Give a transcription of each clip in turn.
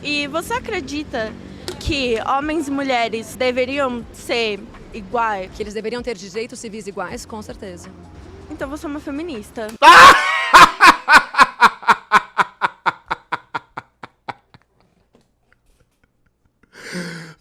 E você acredita que homens e mulheres deveriam ser iguais? Que eles deveriam ter direitos civis iguais, com certeza. Então você é uma feminista.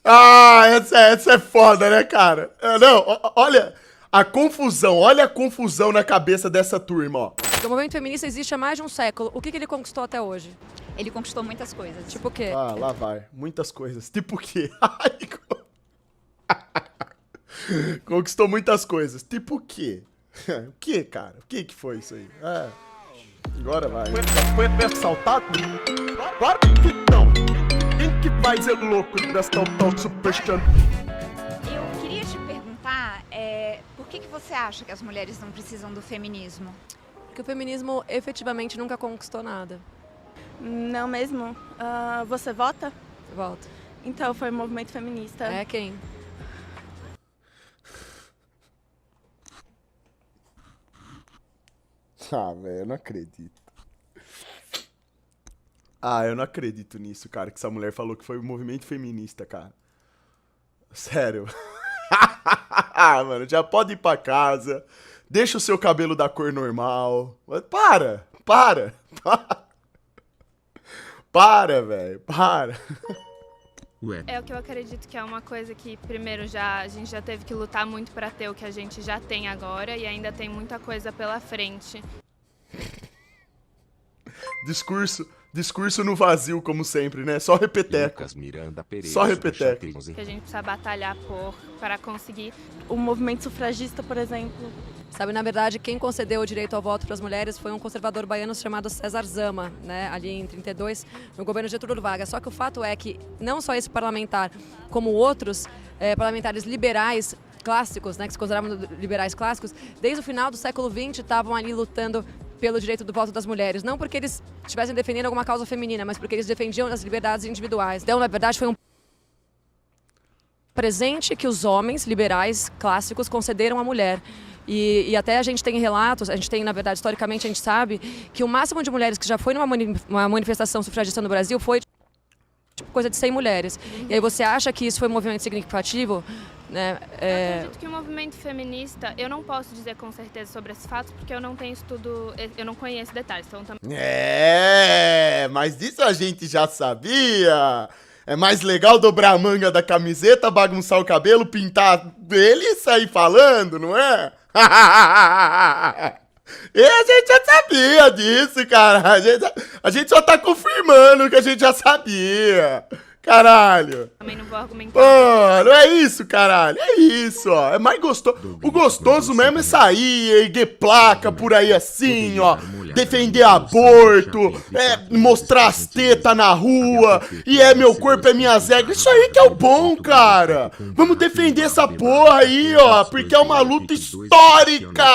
Ah, essa é foda, né, cara? Não, olha olha a confusão na cabeça dessa turma, ó. Porque o movimento feminista existe há mais de um século. O que ele conquistou até hoje? Ele conquistou muitas coisas. Tipo o quê? Ah, lá vai. Muitas coisas. Tipo o quê? Ai, conquistou muitas coisas. Tipo o quê? O que, cara? O que foi isso aí? Agora vai. Foi assaltado? Claro que não. Quem que vai ser louco dessa tal superstição? Eu queria te perguntar, por que você acha que as mulheres não precisam do feminismo? Porque o feminismo efetivamente nunca conquistou nada. Não mesmo? Você vota? Volta. Então foi o movimento feminista. É quem? Ah, velho, eu não acredito. Ah, eu não acredito nisso, cara, que essa mulher falou que foi o movimento feminista, cara. Sério. Ah, mano, já pode ir pra casa. Deixa o seu cabelo da cor normal. Para. Para, velho, para. É o que eu acredito que é uma coisa que, primeiro, a gente já teve que lutar muito para ter o que a gente já tem agora e ainda tem muita coisa pela frente. Discurso no vazio, como sempre, né? Só repeteco. Só repeteco. Que a gente precisa batalhar para conseguir. O movimento sufragista, por exemplo. Sabe, na verdade, quem concedeu o direito ao voto para as mulheres foi um conservador baiano chamado César Zama, né, ali em 32, no governo Getúlio Vargas. Só que o fato é que não só esse parlamentar, como outros parlamentares liberais clássicos, né, que se consideravam liberais clássicos, desde o final do século XX estavam ali lutando pelo direito do voto das mulheres. Não porque eles estivessem defendendo alguma causa feminina, mas porque eles defendiam as liberdades individuais. Então, na verdade, foi um presente que os homens liberais clássicos concederam à mulher. E até a gente tem relatos, a gente tem, na verdade, historicamente a gente sabe que o máximo de mulheres que já foi numa manifestação sufragista no Brasil foi tipo, coisa de 100 mulheres. E aí você acha que isso foi um movimento significativo? Né? Eu acredito que o movimento feminista, eu não posso dizer com certeza sobre esses fatos, porque eu não tenho estudo, eu não conheço detalhes. Então, Mas disso a gente já sabia. É mais legal dobrar a manga da camiseta, bagunçar o cabelo, pintar ele e sair falando, não é? E a gente já sabia disso, cara. A gente só tá confirmando que a gente já sabia. Caralho. Também não vou argumentar. Pô, não é isso, caralho. É isso, ó. É mais gostoso. O gostoso mesmo é sair, erguer placa por aí assim, ó. Defender aborto, mostrar as tetas na rua. E meu corpo é minhas regras. Isso aí que é o bom, cara. Vamos defender essa porra aí, ó. Porque é uma luta histórica.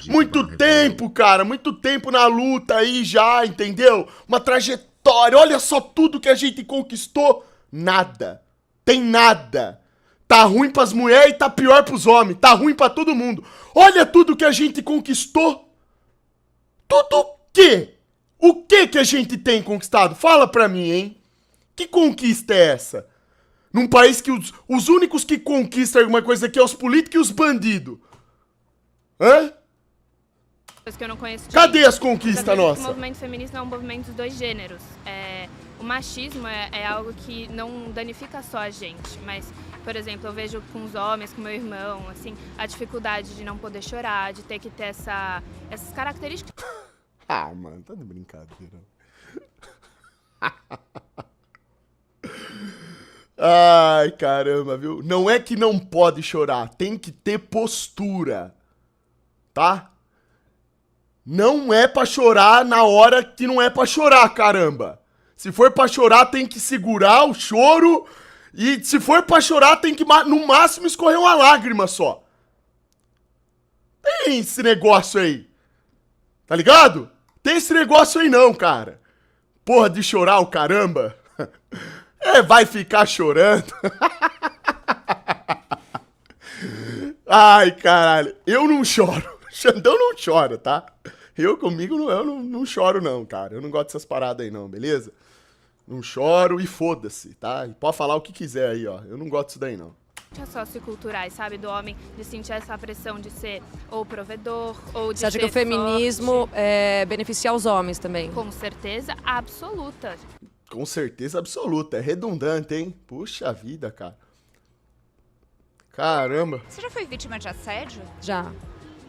Muito tempo, cara. Muito tempo na luta aí já, entendeu? Uma trajetória. Olha só tudo que a gente conquistou. Nada. Tem nada. Tá ruim pras mulheres e tá pior pros homens. Tá ruim pra todo mundo. Olha tudo que a gente conquistou. Tudo o quê? O que a gente tem conquistado? Fala pra mim, hein? Que conquista é essa? Num país que os únicos que conquistam alguma coisa aqui é os políticos e os bandidos. Hã? Que eu não conheço. Cadê as conquistas nossas? O movimento feminista é um movimento dos dois gêneros. O machismo é algo que não danifica só a gente, mas, por exemplo, eu vejo com os homens, com meu irmão, assim, a dificuldade de não poder chorar, de ter que ter essas características. Ah, mano, tá de brincadeira. Ai, caramba, viu? Não é que não pode chorar, tem que ter postura, tá? Não é pra chorar na hora que não é pra chorar, caramba. Se for pra chorar, tem que segurar o choro. E se for pra chorar, tem que, no máximo, escorrer uma lágrima só. Tem esse negócio aí. Tá ligado? Tem esse negócio aí não, cara. Porra de chorar o caramba. Vai ficar chorando. Ai, caralho. Eu não choro. Xandão não chora, tá? Eu comigo eu não choro não, cara. Eu não gosto dessas paradas aí não, beleza? Não choro e foda-se, tá? E pode falar o que quiser aí, ó. Eu não gosto disso daí, não. Socioculturais, sabe? Do homem de sentir essa pressão de ser ou provedor ou de Você acha ser que o feminismo beneficia os homens também? Com certeza absoluta. Com certeza absoluta. É redundante, hein? Puxa vida, cara. Caramba. Você já foi vítima de assédio? Já.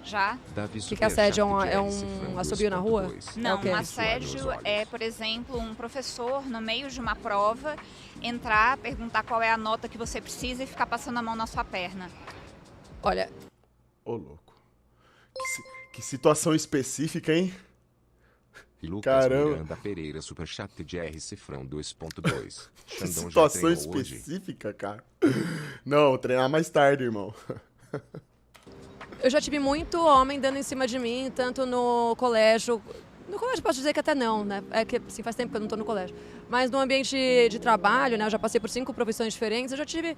Já? O que é assédio? É um assobio na rua? Não, É o quê? um assédio é, por exemplo, um professor, no meio de uma prova, entrar, perguntar qual é a nota que você precisa e ficar passando a mão na sua perna. Olha, Ô, louco. Que situação específica, hein? E Lucas Caramba. Miranda Pereira, Superchat de R Cifrão 2.2. Que Xandão já situação treinou hoje? específica, cara. Não, vou treinar mais tarde, irmão. eu já tive muito homem dando em cima de mim, tanto no colégio. No colégio posso dizer que até não, né? É que assim, faz tempo que eu não estou no colégio. Mas no ambiente de trabalho, né? Eu já passei por 5 profissões diferentes, eu já tive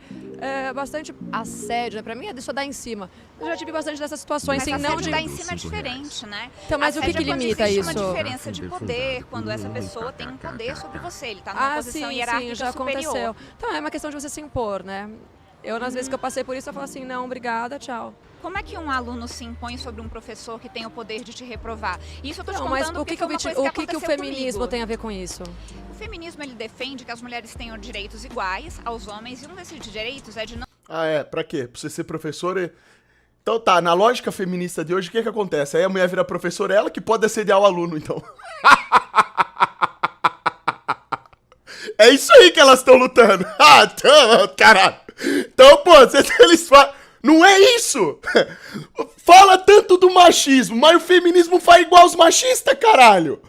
bastante assédio, né? Pra mim é disso dar em cima. Eu já tive bastante dessas situações, Mas assim, não assédio de... dar em cima é diferente, né? Então, mas o que Assédio que é quando limita existe isso? uma diferença de poder, quando essa pessoa tem um poder sobre você. Ele tá numa posição hierárquica já superior. aconteceu. Então é uma questão de você se impor, né? Eu, nas vezes que eu passei por isso, eu falo assim, não, obrigada, tchau. Como é que um aluno se impõe sobre um professor que tem o poder de te reprovar? Isso eu tô te Não, mas contando o que, porque foi uma coisa o que o aconteceu feminismo comigo. tem a ver com isso? O feminismo, ele defende que as mulheres tenham direitos iguais aos homens, e um desses direitos é de não Ah, é? Pra quê? Pra você ser professora? Então tá, na lógica feminista de hoje, o que que acontece? Aí a mulher vira professora, ela que pode assediar o aluno, então. É isso aí que elas estão lutando. Ah, então, caralho. Então, pô, eles falam... Não é isso! Fala tanto do machismo, mas o feminismo faz igual os machistas, caralho!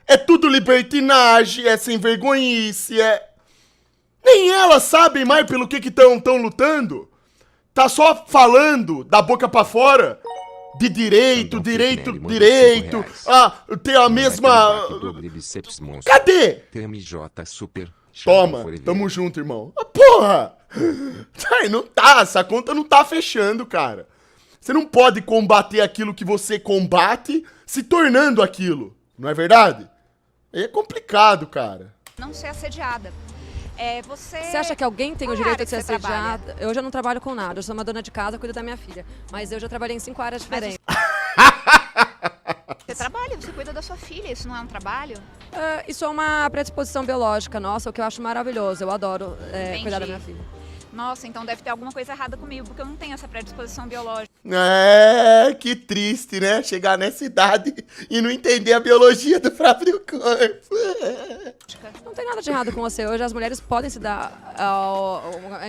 É tudo libertinagem, é sem vergonhice, é... Nem elas sabem mais pelo que estão lutando. Tá só falando da boca pra fora de direito, direito. Ah, tem a mesma... Cadê? TMJ Super. Toma, tamo junto, irmão. Ah, porra! Ai, não tá, essa conta não tá fechando, cara. Você não pode combater aquilo que você combate se tornando aquilo, não é verdade? Aí é complicado, cara. não ser assediada. Você acha que alguém tem o Qual direito área de ser que você trabalha? assediada? Eu já não trabalho com nada, eu sou uma dona de casa, cuido da minha filha. Mas eu já trabalhei em 5 áreas diferentes. Você trabalha, você cuida da sua filha, isso não é um trabalho? Isso é uma predisposição biológica nossa, o que eu acho maravilhoso. Eu adoro cuidar da minha filha. Nossa, então deve ter alguma coisa errada comigo, porque eu não tenho essa predisposição biológica. É, que triste, né? Chegar nessa idade e não entender a biologia do próprio corpo. Não tem nada de errado com você. Hoje as mulheres podem se dar...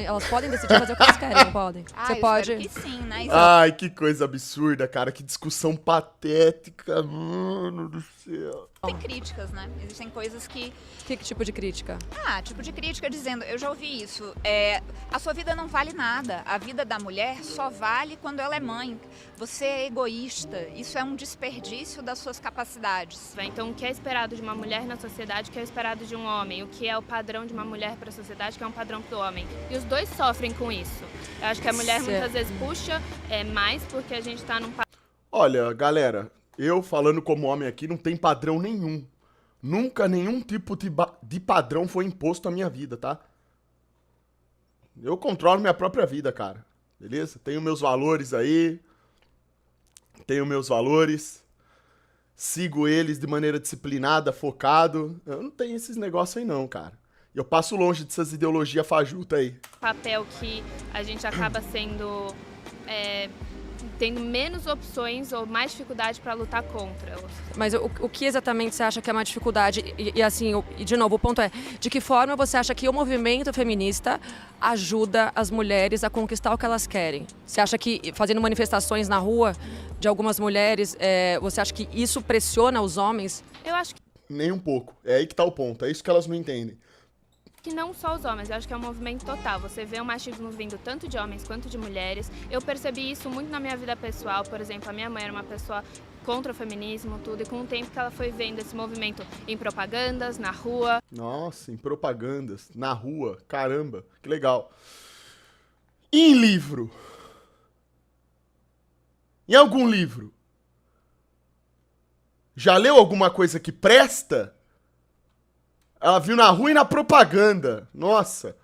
elas podem decidir fazer o que elas querem, não podem? Ah, Você eu pode... espero que sim, né? Ai, que coisa absurda, cara. Que discussão patética, mano do céu. Tem críticas, né? Existem coisas que... Que tipo de crítica? Tipo de crítica dizendo, eu já ouvi isso, a sua vida não vale nada, a vida da mulher só vale quando ela é mãe. Você é egoísta, isso é um desperdício das suas capacidades. Então, o que é esperado de uma mulher na sociedade, o que é esperado de um homem, o que é o padrão de uma mulher para a sociedade, o que é um padrão para o homem. E os dois sofrem com isso. Eu acho que a mulher muitas vezes puxa mais porque a gente está num... Olha, galera, eu falando como homem aqui não tem padrão nenhum. Nunca nenhum tipo de padrão foi imposto à minha vida, tá? Eu controlo minha própria vida, cara. Beleza? Tenho meus valores aí. Tenho meus valores. Sigo eles de maneira disciplinada, focado. Eu não tenho esses negócios aí não, cara. Eu passo longe dessas ideologias fajutas aí. Papel que a gente acaba sendo... tendo menos opções ou mais dificuldade para lutar contra. Mas o que exatamente você acha que é uma dificuldade? E assim, de novo, o ponto é, de que forma você acha que o movimento feminista ajuda as mulheres a conquistar o que elas querem? Você acha que fazendo manifestações na rua de algumas mulheres, você acha que isso pressiona os homens? Eu acho Nem um pouco. É aí que tá o ponto. É isso que elas não entendem. que não só os homens, eu acho que é um movimento total. Você vê o machismo vindo tanto de homens quanto de mulheres. Eu percebi isso muito na minha vida pessoal. Por exemplo, a minha mãe era uma pessoa contra o feminismo, tudo, e com o tempo que ela foi vendo esse movimento em propagandas, na rua. Nossa, em propagandas, na rua, caramba, que legal. E em livro? Em algum livro? Já leu alguma coisa que presta? Ela viu na rua e na propaganda. Nossa.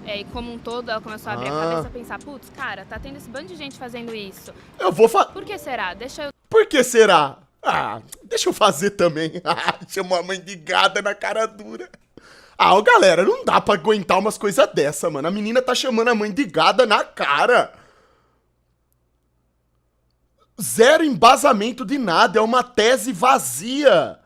E como um todo, ela começou a abrir a cabeça e pensar, putz, cara, tá tendo esse bando de gente fazendo isso. Eu vou Por que será? Deixa eu... Por que será? Ah, deixa eu fazer também. Chamou a mãe de gada na cara dura. Ah, ô, galera, não dá pra aguentar umas coisas dessa, mano. A menina tá chamando a mãe de gada na cara. Zero embasamento de nada, é uma tese vazia.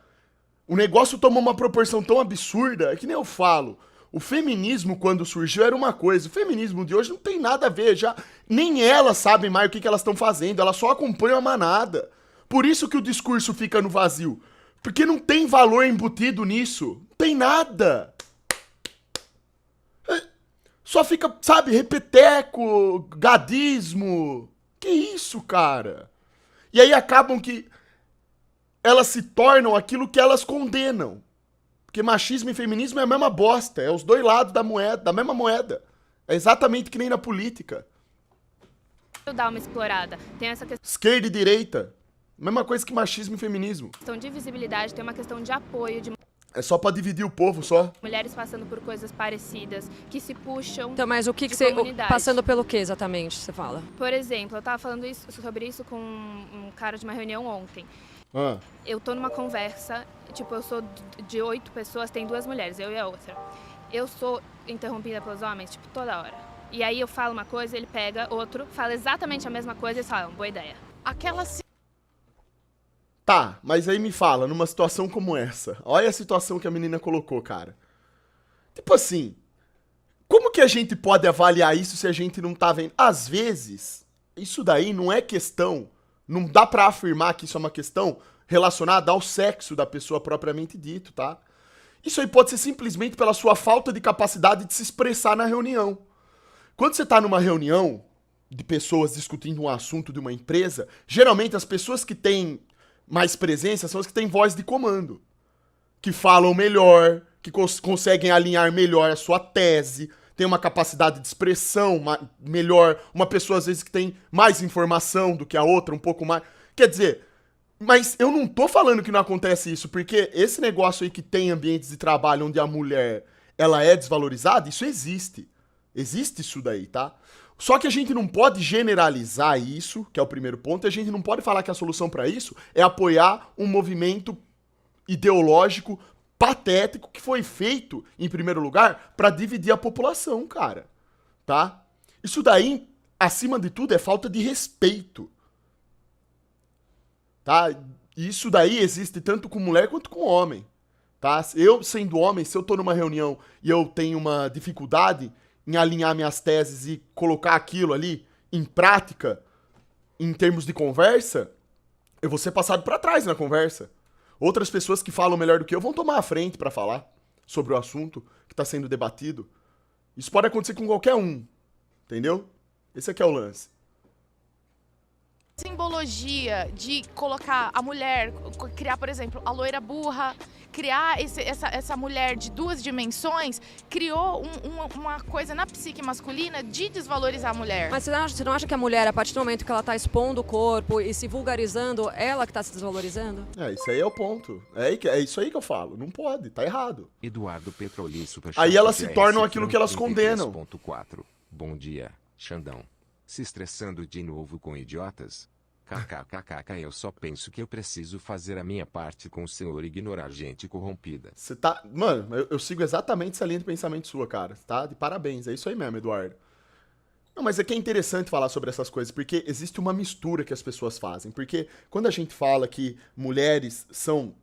O negócio tomou uma proporção tão absurda, é que nem eu falo. O feminismo, quando surgiu, era uma coisa. O feminismo de hoje não tem nada a ver, já. Nem elas sabem mais o que elas estão fazendo, elas só acompanham a manada. Por isso que o discurso fica no vazio. Porque não tem valor embutido nisso. Não tem nada. Só fica, sabe, repeteco, gadismo. Que isso, cara? E aí acabam que elas se tornam aquilo que elas condenam. Porque machismo e feminismo é a mesma bosta. É os dois lados da moeda, da mesma moeda. É exatamente que nem na política. eu dar uma explorada. Tem essa Esquerda e direita. Mesma coisa que machismo e feminismo. questão de visibilidade, tem uma questão de apoio, de É só pra dividir o povo, só. mulheres passando por coisas parecidas, que se puxam. Então, mas o que de você... comunidade. Passando pelo que exatamente, você fala? Por exemplo, eu tava falando sobre isso com um cara de uma reunião ontem. Ah. Eu tô numa conversa, tipo, eu sou de 8 pessoas, tem 2 mulheres, eu e a outra. Eu sou interrompida pelos homens, tipo, toda hora. E aí eu falo uma coisa, ele pega outro, fala exatamente a mesma coisa e fala, boa ideia. Tá, mas aí me fala, numa situação como essa, olha a situação que a menina colocou, cara. Tipo assim, como que a gente pode avaliar isso se a gente não tá vendo? Às vezes, isso daí não é questão, não dá pra afirmar que isso é uma questão relacionada ao sexo da pessoa propriamente dito, tá? Isso aí pode ser simplesmente pela sua falta de capacidade de se expressar na reunião. Quando você tá numa reunião de pessoas discutindo um assunto de uma empresa, geralmente as pessoas que têm mais presença são as que têm voz de comando, que falam melhor, que conseguem alinhar melhor a sua tese, tem uma capacidade de expressão melhor, uma pessoa às vezes que tem mais informação do que a outra, um pouco mais. Quer dizer, mas eu não tô falando que não acontece isso, porque esse negócio aí que tem ambientes de trabalho onde a mulher ela é desvalorizada, isso existe. Existe isso daí, tá? Só que a gente não pode generalizar isso, que é o primeiro ponto, e a gente não pode falar que a solução pra isso é apoiar um movimento ideológico patético que foi feito, em primeiro lugar, pra dividir a população, cara. Tá? Isso daí, acima de tudo, é falta de respeito. Tá? E isso daí existe tanto com mulher quanto com homem. Tá? Eu, sendo homem, se eu tô numa reunião e eu tenho uma dificuldade em alinhar minhas teses e colocar aquilo ali em prática, em termos de conversa, eu vou ser passado pra trás na conversa. Outras pessoas que falam melhor do que eu vão tomar a frente pra falar sobre o assunto que tá sendo debatido. Isso pode acontecer com qualquer um, entendeu? Esse aqui é o lance. Simbologia de colocar a mulher, criar, por exemplo, a loira burra, criar essa mulher de 2 dimensões, criou uma coisa na psique masculina de desvalorizar a mulher. Mas você não acha que a mulher, a partir do momento que ela tá expondo o corpo e se vulgarizando, ela que tá se desvalorizando? Isso aí é o ponto. É isso aí que eu falo. Não pode, tá errado. Eduardo Petroli Superchat. Aí elas se GS tornam aquilo que elas 33.4. condenam. Bom dia, Xandão. Se estressando de novo com idiotas? KKKK, eu só penso que eu preciso fazer a minha parte com o senhor ignorar gente corrompida. Você tá... Mano, eu sigo exatamente essa linha de pensamento sua, cara. Tá? De parabéns. É isso aí mesmo, Eduardo. Não, mas é que é interessante falar sobre essas coisas, porque existe uma mistura que as pessoas fazem. Porque quando a gente fala que mulheres são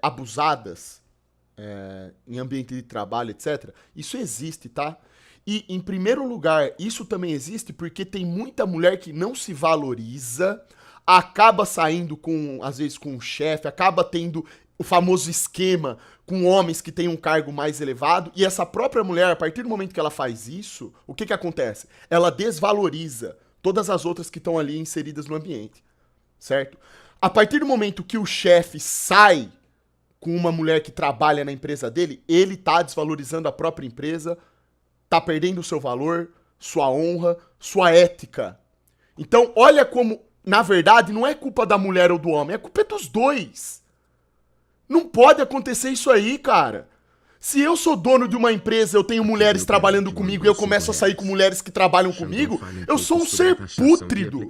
abusadas em ambiente de trabalho, etc., isso existe, tá? E, em primeiro lugar, isso também existe porque tem muita mulher que não se valoriza, acaba saindo com, às vezes, com um chefe, acaba tendo o famoso esquema com homens que têm um cargo mais elevado, e essa própria mulher, a partir do momento que ela faz isso, o que acontece? Ela desvaloriza todas as outras que estão ali inseridas no ambiente, certo? A partir do momento que o chefe sai com uma mulher que trabalha na empresa dele, ele tá desvalorizando a própria empresa, tá perdendo o seu valor, sua honra, sua ética. Então, olha como, na verdade, não é culpa da mulher ou do homem, é culpa dos dois. Não pode acontecer isso aí, cara. Se eu sou dono de uma empresa, eu tenho mulheres trabalhando comigo e eu começo a sair com mulheres que trabalham comigo, eu sou um ser pútrido.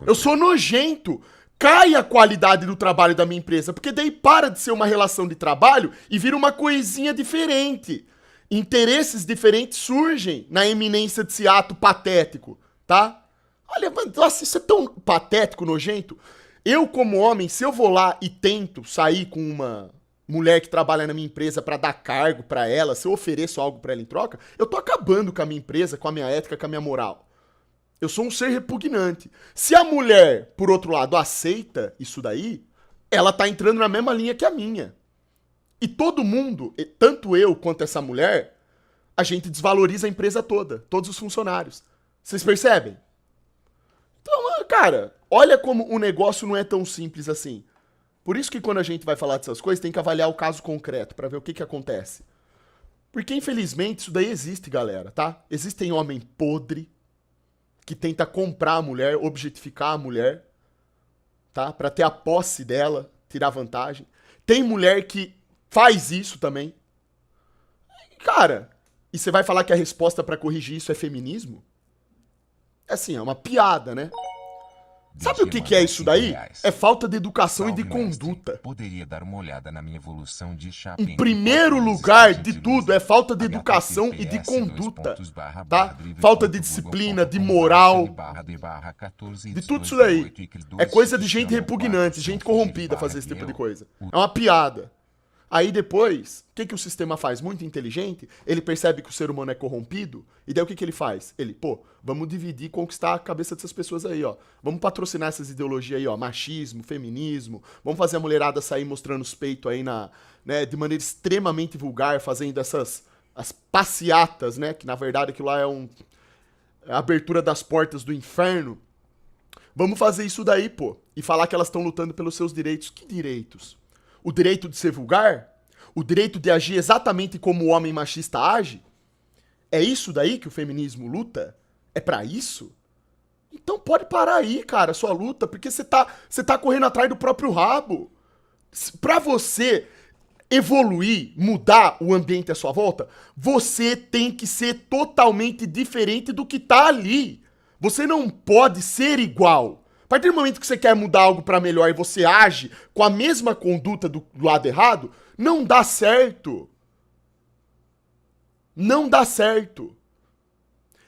Eu sou nojento. Cai a qualidade do trabalho da minha empresa, porque daí para de ser uma relação de trabalho e vira uma coisinha diferente. Interesses diferentes surgem na eminência desse ato patético, tá? Olha, nossa, isso é tão patético, nojento. Eu, como homem, se eu vou lá e tento sair com uma mulher que trabalha na minha empresa pra dar cargo pra ela, se eu ofereço algo pra ela em troca, eu tô acabando com a minha empresa, com a minha ética, com a minha moral. Eu sou um ser repugnante. Se a mulher, por outro lado, aceita isso daí, ela tá entrando na mesma linha que a minha. E todo mundo, tanto eu quanto essa mulher, a gente desvaloriza a empresa toda, todos os funcionários. Vocês percebem? Então, cara, olha como o negócio não é tão simples assim. Por isso que quando a gente vai falar dessas coisas, tem que avaliar o caso concreto pra ver o que acontece. Porque, infelizmente, isso daí existe, galera, tá? Existem homem podre que tenta comprar a mulher, objetificar a mulher, tá? Pra ter a posse dela, tirar vantagem. Tem mulher que faz isso também. Cara, e você vai falar que a resposta pra corrigir isso é feminismo? É assim, é uma piada, né? Sabe o que é isso daí? É falta de educação e de conduta. Poderia dar uma olhada na minha evolução de Em primeiro lugar de tudo, é falta de educação e de conduta, tá? Falta de disciplina, de moral, de tudo isso daí. É coisa de gente repugnante, gente corrompida fazer esse tipo de coisa. É uma piada. Aí depois, o que o sistema faz? Muito inteligente, ele percebe que o ser humano é corrompido, e daí o que ele faz? Ele, pô, vamos dividir e conquistar a cabeça dessas pessoas aí, ó. Vamos patrocinar essas ideologias aí, ó, machismo, feminismo, vamos fazer a mulherada sair mostrando os peitos aí né, de maneira extremamente vulgar, fazendo as passeatas, né, que na verdade aquilo lá é a abertura das portas do inferno. Vamos fazer isso daí, pô, e falar que elas estão lutando pelos seus direitos. Que direitos? O direito de ser vulgar? O direito de agir exatamente como o homem machista age? É isso daí que o feminismo luta? É pra isso? Então pode parar aí, cara, a sua luta, porque você tá correndo atrás do próprio rabo. Pra você evoluir, mudar o ambiente à sua volta, você tem que ser totalmente diferente do que tá ali. Você não pode ser igual. A partir do momento que você quer mudar algo pra melhor e você age com a mesma conduta do lado errado, não dá certo. Não dá certo.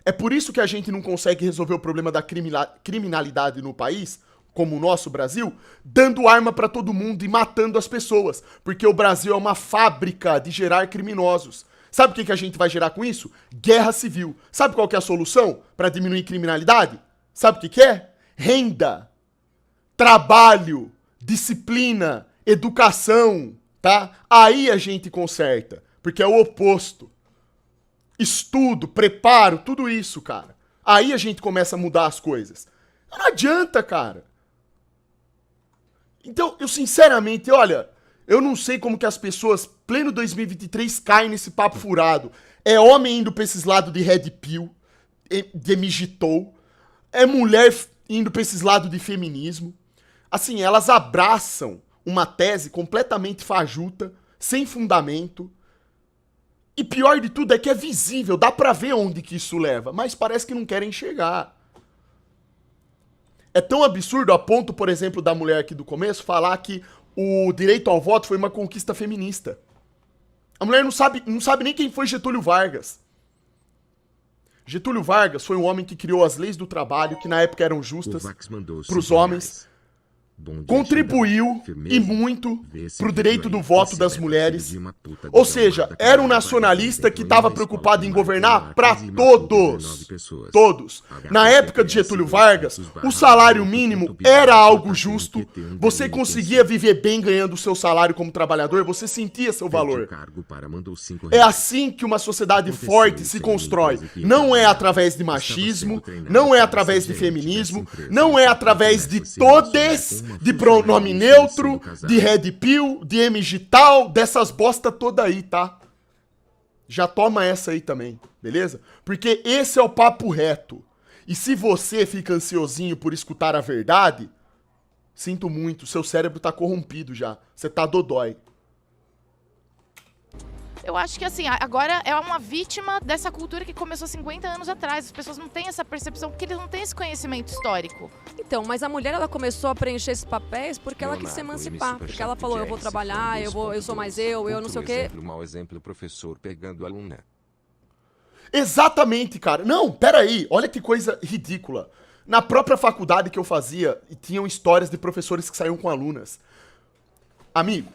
É por isso que a gente não consegue resolver o problema da criminalidade no país, como o nosso Brasil, dando arma pra todo mundo e matando as pessoas. Porque o Brasil é uma fábrica de gerar criminosos. Sabe o que a gente vai gerar com isso? Guerra civil. Sabe qual que é a solução pra diminuir criminalidade? Sabe o que é? Renda, trabalho, disciplina, educação, tá? Aí a gente conserta, porque é o oposto. Estudo, preparo, tudo isso, cara. Aí a gente começa a mudar as coisas. Não adianta, cara. Então, eu sinceramente, olha, eu não sei como que as pessoas, pleno 2023, caem nesse papo furado. É homem indo pra esses lados de Red Pill, de Migitou, é mulher indo pra esses lados de feminismo. Assim, elas abraçam uma tese completamente fajuta, sem fundamento. E pior de tudo é que é visível, dá pra ver onde que isso leva, mas parece que não querem enxergar. É tão absurdo a ponto, por exemplo, da mulher aqui do começo falar que o direito ao voto foi uma conquista feminista. A mulher não sabe nem quem foi Getúlio Vargas. Getúlio Vargas foi um homem que criou as leis do trabalho, que na época eram justas para os homens, contribuiu e muito pro direito do voto das mulheres. Ou seja, era um nacionalista que estava preocupado em governar para todos. Todos. Na época de Getúlio Vargas, o salário mínimo era algo justo. Você conseguia viver bem ganhando o seu salário como trabalhador, você sentia seu valor. É assim que uma sociedade forte se constrói. Não é através de machismo, não é através de feminismo, não é através de todes, de pronome neutro, de Red Pill, de MGTOW, dessas bosta toda aí, tá? Já toma essa aí também, beleza? Porque esse é o papo reto. E se você fica ansiosinho por escutar a verdade, sinto muito, seu cérebro tá corrompido já. Você tá dodói. Eu acho que assim, agora é uma vítima dessa cultura que começou 50 anos atrás. As pessoas não têm essa percepção porque eles não têm esse conhecimento histórico. Então, mas a mulher ela começou a preencher esses papéis porque ela quis se emancipar, porque ela falou, eu vou trabalhar, eu sou mais eu não sei o quê. Exemplo, mau exemplo, professor pegando aluna. Exatamente, cara. Não, peraí, olha que coisa ridícula. Na própria faculdade que eu fazia, tinham histórias de professores que saíam com alunas. Amigo,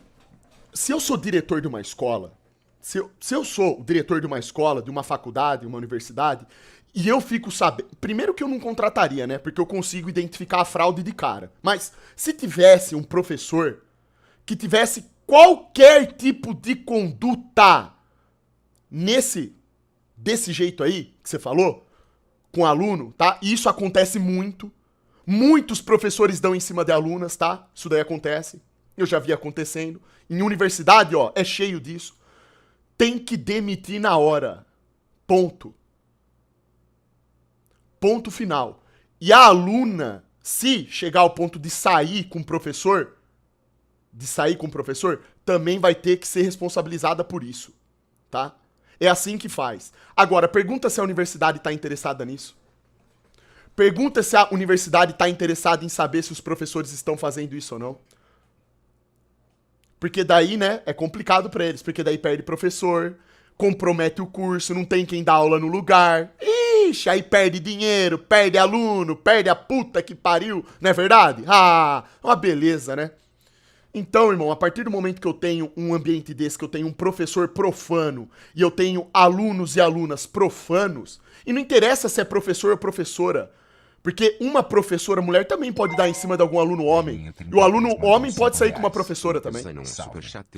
se eu sou diretor de uma escola, se eu sou o diretor de uma escola, de uma faculdade, uma universidade, e eu fico sabendo... Primeiro que eu não contrataria, né? Porque eu consigo identificar a fraude de cara. Mas se tivesse um professor que tivesse qualquer tipo de conduta desse jeito aí, que você falou, com aluno, tá? E isso acontece muito. Muitos professores dão em cima de alunas, tá? Isso daí acontece. Eu já vi acontecendo. Em universidade, ó, é cheio disso. Tem que demitir na hora. Ponto. Ponto final. E a aluna, se chegar ao ponto de sair com o professor, também vai ter que ser responsabilizada por isso, tá? É assim que faz. Agora, pergunta se a universidade está interessada nisso. Pergunta se a universidade está interessada em saber se os professores estão fazendo isso ou não. Porque daí, né, é complicado pra eles, porque daí perde professor, compromete o curso, não tem quem dá aula no lugar. Ixi, aí perde dinheiro, perde aluno, perde a puta que pariu, não é verdade? Ah, uma beleza, né? Então, irmão, a partir do momento que eu tenho um ambiente desse, que eu tenho um professor profano, e eu tenho alunos e alunas profanos, e não interessa se é professor ou professora, porque uma professora mulher também pode dar em cima de algum aluno homem. E o aluno homem pode sair com uma professora também.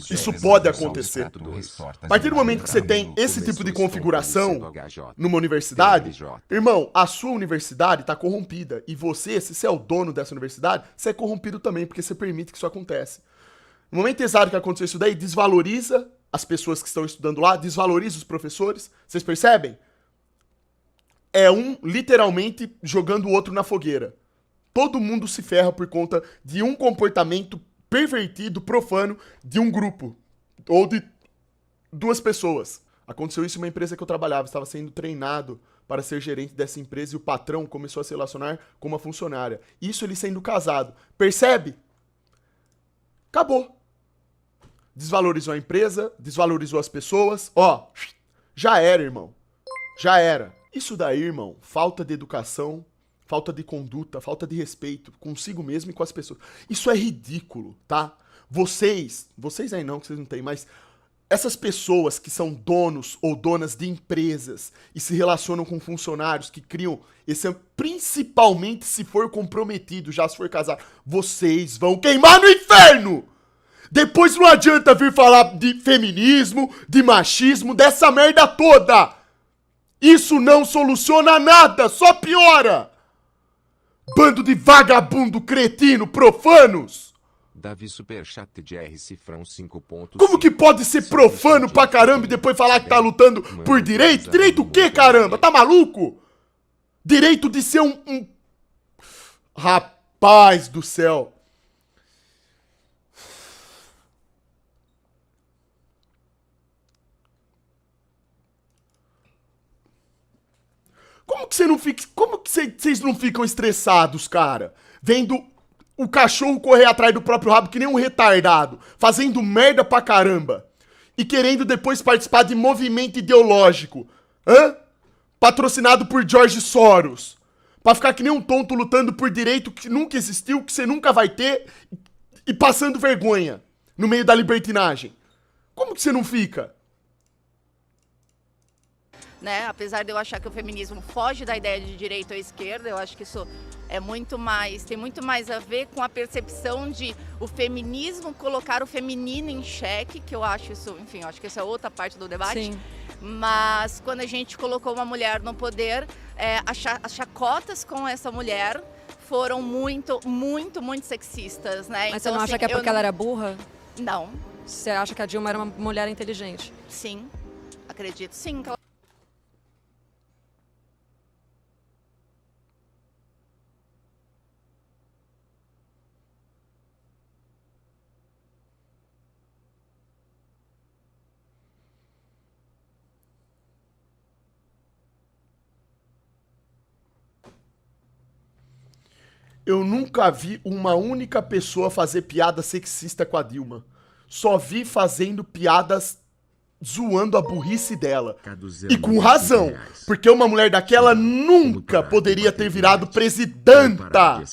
Isso pode acontecer. A partir do momento que você tem esse tipo de configuração numa universidade, irmão, a sua universidade está corrompida. E você, se você é o dono dessa universidade, você é corrompido também, porque você permite que isso aconteça. No momento exato que aconteceu isso daí, desvaloriza as pessoas que estão estudando lá, desvaloriza os professores. Vocês percebem? É um, literalmente, jogando o outro na fogueira. Todo mundo se ferra por conta de um comportamento pervertido, profano, de um grupo. Ou de duas pessoas. Aconteceu isso em uma empresa que eu trabalhava. Estava sendo treinado para ser gerente dessa empresa e o patrão começou a se relacionar com uma funcionária. Isso ele sendo casado. Percebe? Acabou. Desvalorizou a empresa, desvalorizou as pessoas. Ó, já era, irmão. Já era. Isso daí, irmão, falta de educação, falta de conduta, falta de respeito consigo mesmo e com as pessoas. Isso é ridículo, tá? Vocês aí não, que vocês não têm, mas essas pessoas que são donos ou donas de empresas e se relacionam com funcionários que criam esse, principalmente se for comprometido, já se for casar, vocês vão queimar no inferno! Depois não adianta vir falar de feminismo, de machismo, dessa merda toda! Isso não soluciona nada, só piora! Bando de vagabundo, cretino, profanos! Davi Superchat de R Cifrão 5 pontos. Como que pode ser profano pra caramba e depois falar que tá lutando por direito? Direito o quê, caramba? Tá maluco? Direito de ser um... Rapaz do céu! Como que você não fica... Como que vocês não ficam estressados, cara? Vendo o cachorro correr atrás do próprio rabo que nem um retardado, fazendo merda pra caramba. E querendo depois participar de movimento ideológico. Hã? Patrocinado por George Soros. Pra ficar que nem um tonto lutando por direito que nunca existiu, que você nunca vai ter. E passando vergonha no meio da libertinagem. Como que você não fica? Né? Apesar de eu achar que o feminismo foge da ideia de direita ou esquerda, eu acho que isso é muito mais, tem muito mais a ver com a percepção de o feminismo colocar o feminino em xeque, que eu acho isso, enfim, eu acho que essa é outra parte do debate. Sim. Mas quando a gente colocou uma mulher no poder, as chacotas com essa mulher foram muito sexistas, né? Mas então, você não acha que é porque ela era burra? Não. Você acha que a Dilma era uma mulher inteligente? Sim, acredito sim que ela... Eu nunca vi uma única pessoa fazer piada sexista com a Dilma. Só vi fazendo piadas zoando a burrice dela. E com razão, porque uma mulher daquela nunca poderia ter virado presidenta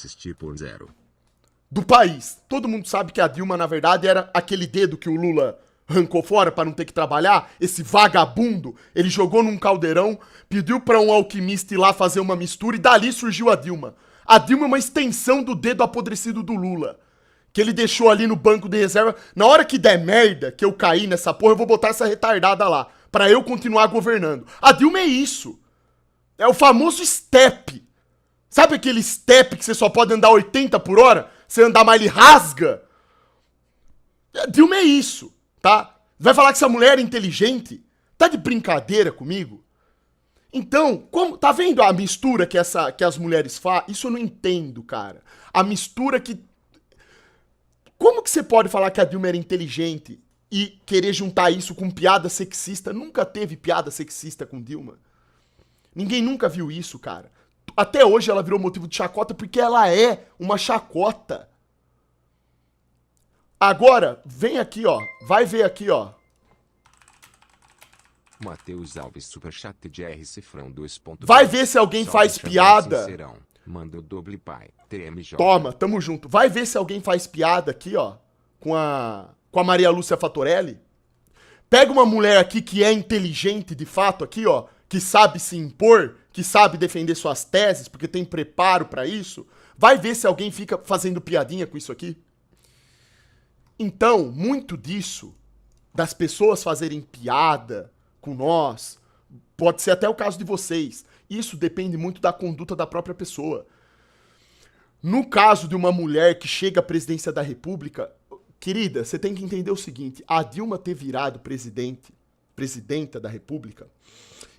do país. Todo mundo sabe que a Dilma, na verdade, era aquele dedo que o Lula arrancou fora para não ter que trabalhar. Esse vagabundo, ele jogou num caldeirão, pediu para um alquimista ir lá fazer uma mistura e dali surgiu a Dilma. A Dilma é uma extensão do dedo apodrecido do Lula, que ele deixou ali no banco de reserva. Na hora que der merda, que eu cair nessa porra, eu vou botar essa retardada lá, pra eu continuar governando. A Dilma é isso. É o famoso step. Sabe aquele step que você só pode andar 80 por hora? Você andar mais, ele rasga? A Dilma é isso, tá? Vai falar que essa mulher é inteligente? Tá de brincadeira comigo? Então, como, tá vendo a mistura que as mulheres fazem? Isso eu não entendo, cara. A mistura que... Como que você pode falar que a Dilma era inteligente e querer juntar isso com piada sexista? Nunca teve piada sexista com Dilma. Ninguém nunca viu isso, cara. Até hoje ela virou motivo de chacota porque ela é uma chacota. Agora, vem aqui, ó. Vai ver aqui, ó. Matheus Alves, superchat de R Cifrão 2. Vai ver se alguém faz piada. Manda o doble pai. TMJ. Toma, tamo junto. Vai ver se alguém faz piada aqui, ó. Com a Maria Lúcia Fatorelli. Pega uma mulher aqui que é inteligente de fato aqui, ó. Que sabe se impor, que sabe defender suas teses, porque tem preparo pra isso. Vai ver se alguém fica fazendo piadinha com isso aqui. Então, muito disso, das pessoas fazerem piada com nós, pode ser até o caso de vocês. Isso depende muito da conduta da própria pessoa. No caso de uma mulher que chega à presidência da República, querida, você tem que entender o seguinte, a Dilma ter virado presidenta da República,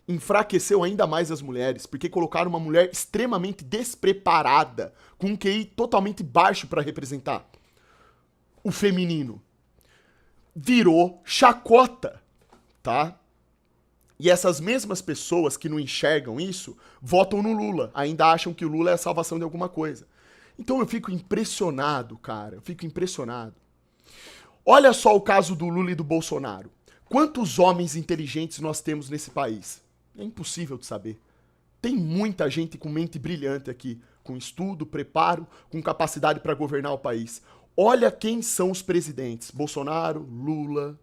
enfraqueceu ainda mais as mulheres, porque colocaram uma mulher extremamente despreparada, com um QI totalmente baixo para representar o feminino. Virou chacota, tá? E essas mesmas pessoas que não enxergam isso, votam no Lula. Ainda acham que o Lula é a salvação de alguma coisa. Então eu fico impressionado, cara. Eu fico impressionado. Olha só o caso do Lula e do Bolsonaro. Quantos homens inteligentes nós temos nesse país? É impossível de saber. Tem muita gente com mente brilhante aqui. Com estudo, preparo, com capacidade para governar o país. Olha quem são os presidentes. Bolsonaro, Lula...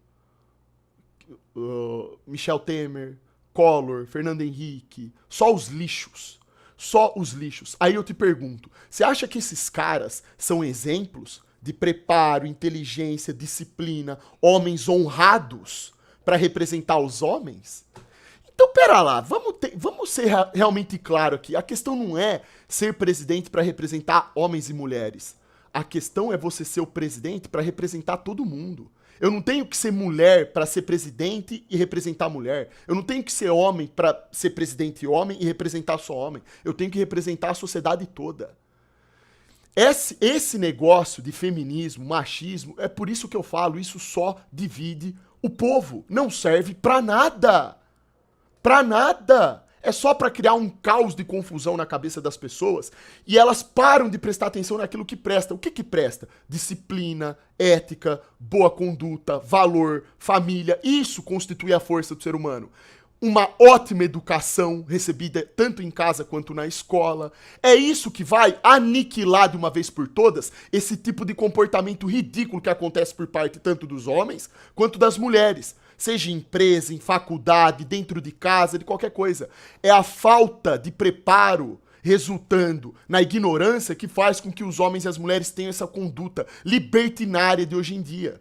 Michel Temer, Collor, Fernando Henrique, só os lixos. Só os lixos. Aí eu te pergunto, você acha que esses caras são exemplos de preparo, inteligência, disciplina, homens honrados para representar os homens? Então, pera lá, vamos ser realmente claro aqui. A questão não é ser presidente para representar homens e mulheres. A questão é você ser o presidente para representar todo mundo. Eu não tenho que ser mulher para ser presidente e representar mulher. Eu não tenho que ser homem para ser presidente e homem e representar só homem. Eu tenho que representar a sociedade toda. Esse negócio de feminismo, machismo, é por isso que eu falo, isso só divide o povo. Não serve para nada. Para nada. É só para criar um caos de confusão na cabeça das pessoas e elas param de prestar atenção naquilo que presta. O que que presta? Disciplina, ética, boa conduta, valor, família. Isso constitui a força do ser humano. Uma ótima educação recebida tanto em casa quanto na escola. É isso que vai aniquilar de uma vez por todas esse tipo de comportamento ridículo que acontece por parte tanto dos homens quanto das mulheres. Seja em empresa, em faculdade, dentro de casa, de qualquer coisa. É a falta de preparo resultando na ignorância que faz com que os homens e as mulheres tenham essa conduta libertinária de hoje em dia.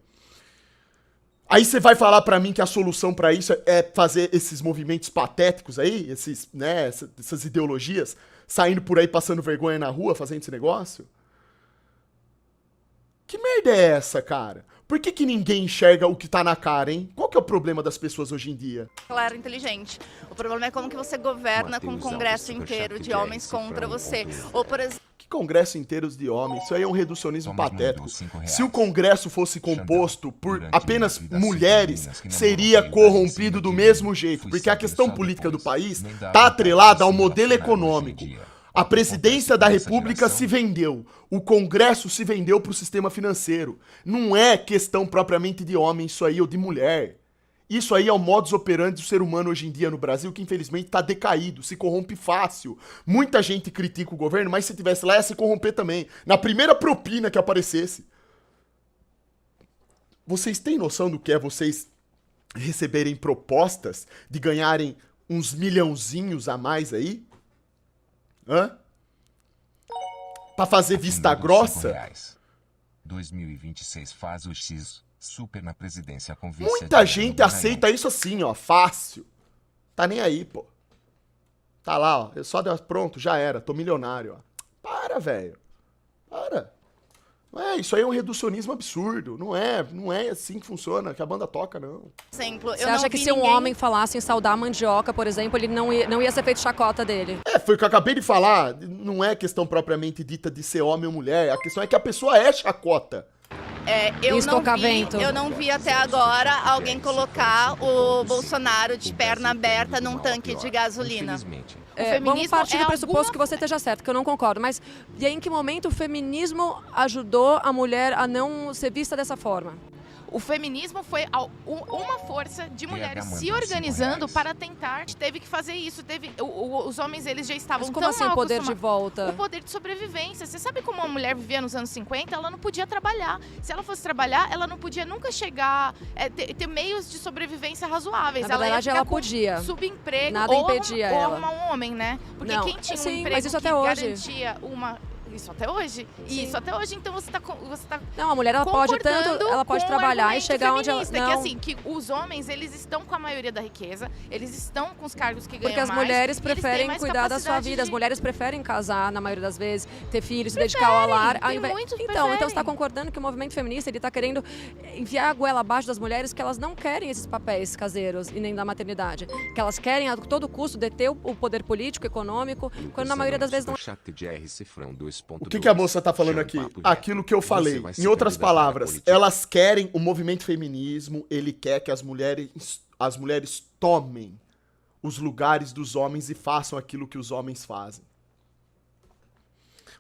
Aí você vai falar pra mim que a solução pra isso é fazer esses movimentos patéticos aí, essas ideologias, saindo por aí passando vergonha na rua, fazendo esse negócio? Que merda é essa, cara? Por que ninguém enxerga o que tá na cara, hein? Qual que é o problema das pessoas hoje em dia? Ela era inteligente. O problema é como que você governa com um congresso inteiro de homens contra você. Ou, por exemplo... Que congresso inteiro de homens? Isso aí é um reducionismo patético. Se o congresso fosse composto por apenas mulheres, seria corrompido do mesmo jeito. Porque a questão política do país tá atrelada ao modelo econômico. A presidência da Acontece com essa República geração. se vendeu. O Congresso se vendeu pro sistema financeiro. Não é questão propriamente de homem isso aí ou de mulher. Isso aí é o modus operandi do ser humano hoje em dia no Brasil, que infelizmente tá decaído, se corrompe fácil. Muita gente critica o governo, mas se tivesse lá ia se corromper também. Na primeira propina que aparecesse. Vocês têm noção do que é vocês receberem propostas de ganharem uns milhãozinhos a mais aí? Hã? Pra fazer vista Afundando grossa? R$5. 2026 faz o X. Super na presidência com vice. Muita gente aceita isso assim, ó, fácil. Tá nem aí, pô. Tá lá, ó, eu só deu pronto, já era, tô milionário, ó. Para, velho. Para. Não é, isso aí é um reducionismo absurdo. Não é assim que funciona, que a banda toca, não. Exemplo, Você acha que se um homem falasse em saudar a mandioca, por exemplo, ele não ia ser feito chacota dele? É, foi o que eu acabei de falar. Não é questão propriamente dita de ser homem ou mulher. A questão é que a pessoa é chacota. Eu não vi até agora alguém colocar o Bolsonaro de perna aberta num tanque de gasolina. Infelizmente. Vamos feminismo partir do é pressuposto alguma- que você esteja certo, que eu não concordo. Mas e aí, em que momento o feminismo ajudou a mulher a não ser vista dessa forma? O feminismo foi uma força de mulheres mandou se organizando R$5. para tentar. Teve que fazer isso. Os homens eles já estavam Mas como tão assim o poder de acostumados. volta? O poder de sobrevivência. Você sabe como uma mulher vivia nos anos 50? Ela não podia trabalhar. Se ela fosse trabalhar, ela não podia nunca chegar, ter meios de sobrevivência razoáveis. Na verdade, ia ficar ela com podia. subemprego Nada ou impedia ou ela. arrumar um homem, né? Porque Não, quem tinha um sim, emprego mas isso que até hoje. garantia uma... Isso até hoje? Sim. Isso até hoje, então você tá Não, a mulher ela pode concordando pode com o trabalhar e argumento chegar onde ela feminista, não. que assim, que os homens, eles estão com a maioria da riqueza, eles estão com os cargos que ganham Porque as mais, mulheres e eles têm preferem mais cuidar da sua capacidade vida, as de- mulheres preferem casar na maioria das vezes, ter filhos, se dedicar ao lar. tem muitos que Então você está preferem. concordando que o movimento feminista ele está querendo enfiar a goela abaixo das mulheres, que elas não querem esses papéis caseiros e nem da maternidade, que elas querem a todo custo deter o poder político, econômico, quando na maioria das vezes não. Chat de R Cifrão 2.2. O que a moça tá falando Chama aqui? papo reto. Aquilo que eu Você falei. vai se Em outras candidatar à palavras, política. elas querem o movimento feminismo, ele quer que as mulheres tomem os lugares dos homens e façam aquilo que os homens fazem.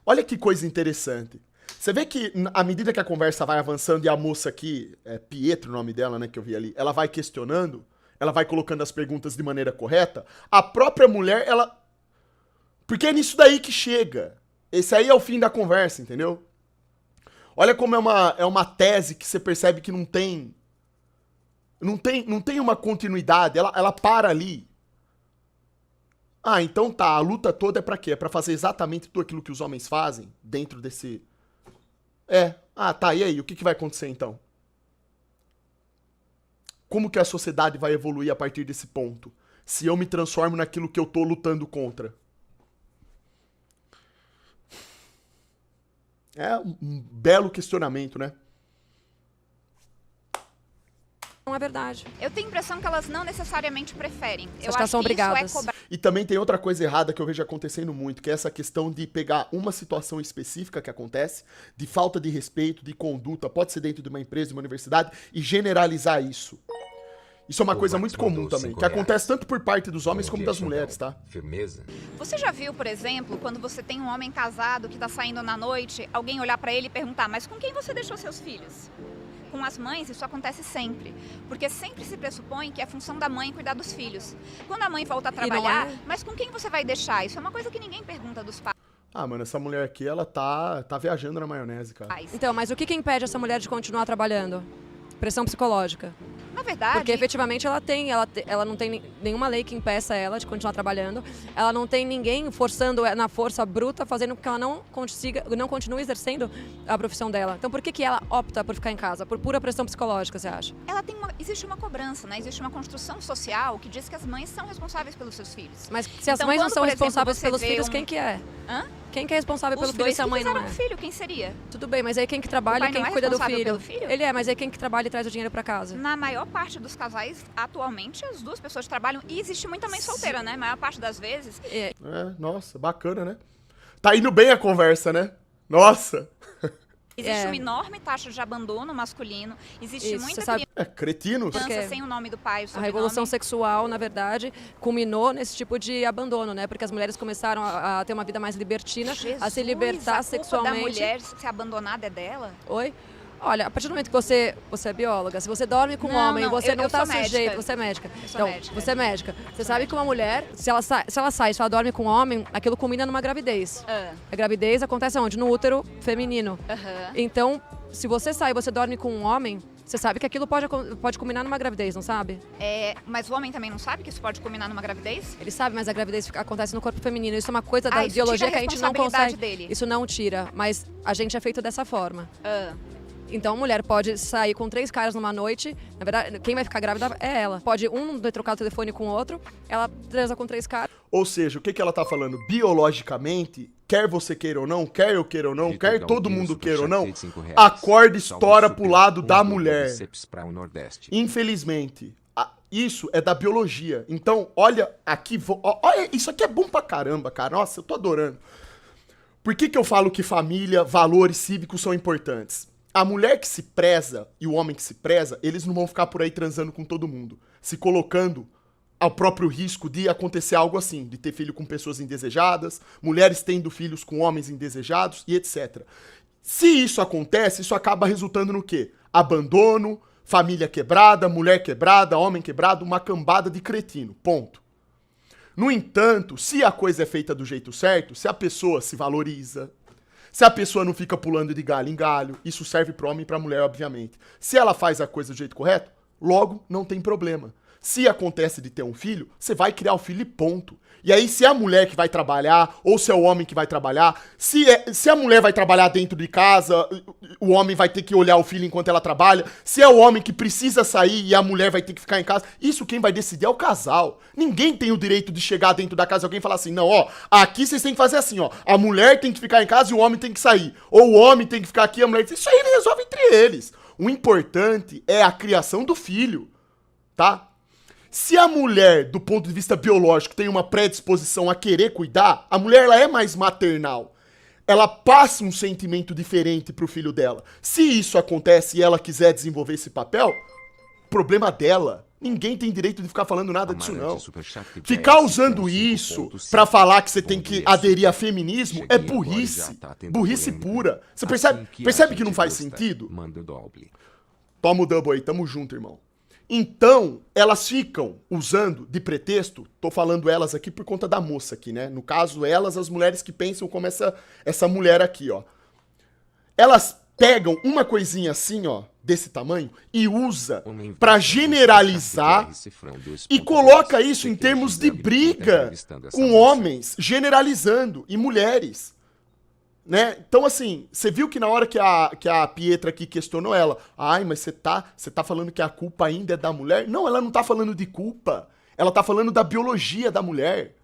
Olha que coisa interessante. Você vê que à medida que a conversa vai avançando e a moça aqui, é Pietro o nome dela, né, que eu vi ali, ela vai questionando, ela vai colocando as perguntas de maneira correta, a própria mulher, ela... Porque é nisso daí que chega. Esse aí é o fim da conversa, entendeu? Olha como é uma tese que você percebe que não tem uma continuidade, ela para ali. Ah, então tá, a luta toda é pra quê? É pra fazer exatamente tudo aquilo que os homens fazem dentro desse... tá, e aí, o que vai acontecer então? Como que a sociedade vai evoluir a partir desse ponto? Se eu me transformo naquilo que eu tô lutando contra? É um belo questionamento, né? Não é verdade. Eu tenho a impressão que elas não necessariamente preferem. Eu acha que elas acho são que isso obrigadas? é cobrado. E também tem outra coisa errada que eu vejo acontecendo muito, que é essa questão de pegar uma situação específica que acontece, de falta de respeito, de conduta, pode ser dentro de uma empresa, de uma universidade, e generalizar isso. Isso é uma O coisa Max muito comum mandou também, R$5. que acontece tanto por parte dos homens Bom como dia, das Xandão. mulheres, tá? Firmeza? Você já viu, por exemplo, quando você tem um homem casado que tá saindo na noite, alguém olhar pra ele e perguntar, mas com quem você deixou seus filhos? Com as mães, isso acontece sempre. Porque sempre se pressupõe que é função da mãe cuidar dos filhos. Quando a mãe volta a não trabalhar, é? mas com quem você vai deixar? Isso é uma coisa que ninguém pergunta dos Ah, mano, essa mulher aqui, ela tá viajando na maionese, cara. pais. Então, mas o que impede essa mulher de continuar trabalhando? Pressão psicológica. Na verdade, Porque efetivamente ela não tem nenhuma lei que impeça ela de continuar trabalhando. Ela não tem ninguém forçando na força bruta, fazendo com que ela não continue exercendo a profissão dela. Então por que ela opta por ficar em casa? Por pura pressão psicológica, você acha? existe uma cobrança, né? Existe uma construção social que diz que as mães são responsáveis pelos seus filhos. Mas se as Então, mães não quando, são por exemplo, responsáveis você pelos vê filhos, um- quem que é? Hã? Quem que é responsável Os pelos filhos dois se a que mãe não fizeram é? um filho, quem seria? Tudo bem, mas aí quem que trabalha O e pai quem não que é cuida do responsável filho? pelo filho? Ele é, mas aí quem que trabalha e traz o dinheiro pra casa? Na maior parte dos casais, atualmente, as duas pessoas trabalham. E existe muita mãe solteira, né? A maior parte das vezes. Nossa, bacana, né? Tá indo bem a conversa, né? Nossa! Existe uma enorme taxa de abandono masculino, existe Isso, muita você sabe- Cretinos. criança Porque sem o nome do pai, o A sobrenome. revolução sexual, na verdade, culminou nesse tipo de abandono, né? Porque as mulheres começaram a ter uma vida mais libertina, a se Jesus, libertar a culpa sexualmente. da mulher ser abandonada é dela? Oi? Olha, a partir do momento que você é bióloga, se você dorme com um Não, homem, não, você eu não está sou médica. sujeito, você é médica. Eu sou Então, médica. você é médica. Você sabe que uma mulher, se ela sai, se ela dorme com um homem, aquilo culmina numa gravidez. A gravidez acontece onde? No útero feminino. Então, se você sai e você dorme com um homem, você sabe que aquilo pode culminar numa gravidez, não sabe? Mas o homem também não sabe que isso pode culminar numa gravidez? Ele sabe, mas a gravidez acontece no corpo feminino. Isso é uma coisa da isso biologia tira a que a gente não responsabilidade consegue. dele. Isso não tira, mas a gente é feito dessa forma. Então, a mulher pode sair com 3 caras numa noite. Na verdade, quem vai ficar grávida é ela. Pode um trocar o telefone com o outro, ela transa com 3 caras. Ou seja, o que ela tá falando? Biologicamente, quer você queira ou não, quer eu queira ou não, Vitor quer todo Galdino, mundo queira ou não, superchat de R$5. a corda Salve estoura super, pro lado da do mulher. bíceps pra o Nordeste. Infelizmente, isso é da biologia. Então, olha aqui, olha, isso aqui é bom pra caramba, cara. Nossa, eu tô adorando. Por que eu falo que família, valores cívicos são importantes? A mulher que se preza e o homem que se preza, eles não vão ficar por aí transando com todo mundo, se colocando ao próprio risco de acontecer algo assim, de ter filho com pessoas indesejadas, mulheres tendo filhos com homens indesejados e etc. Se isso acontece, isso acaba resultando no quê? Abandono, família quebrada, mulher quebrada, homem quebrado, uma cambada de cretino, ponto. No entanto, se a coisa é feita do jeito certo, se a pessoa se valoriza, se a pessoa não fica pulando de galho em galho, isso serve para homem e para mulher, obviamente. Se ela faz a coisa do jeito correto, logo não tem problema. Se acontece de ter um filho, você vai criar o filho e ponto. E aí, se é a mulher que vai trabalhar, ou se é o homem que vai trabalhar, se a mulher vai trabalhar dentro de casa, o homem vai ter que olhar o filho enquanto ela trabalha, se é o homem que precisa sair e a mulher vai ter que ficar em casa, isso quem vai decidir é o casal. Ninguém tem o direito de chegar dentro da casa de alguém e falar assim, não, ó, aqui vocês têm que fazer assim, ó, a mulher tem que ficar em casa e o homem tem que sair. Ou o homem tem que ficar aqui e a mulher tem que... Isso aí ele resolve entre eles. O importante é a criação do filho, tá? Se a mulher, do ponto de vista biológico, tem uma predisposição a querer cuidar, a mulher ela é mais maternal. Ela passa um sentimento diferente pro filho dela. Se isso acontece e ela quiser desenvolver esse papel, problema dela. Ninguém tem direito de ficar falando nada disso, não. Ficar usando isso pra falar que você tem que aderir a feminismo é burrice. Burrice pura. Você percebe que não faz sentido? Toma o double aí, tamo junto, irmão. Então, elas ficam usando de pretexto, tô falando elas aqui por conta da moça aqui, né? No caso, elas, as mulheres que pensam como essa mulher aqui, ó. Elas pegam uma coisinha assim, ó, desse tamanho, e usa pra generalizar e coloca isso em termos de briga com homens, generalizando, e mulheres. Né? Então, assim, você viu que na hora que a Pietra aqui questionou ela, ai, mas você tá falando que a culpa ainda é da mulher? Não, ela não tá falando de culpa. Ela tá falando da biologia da mulher.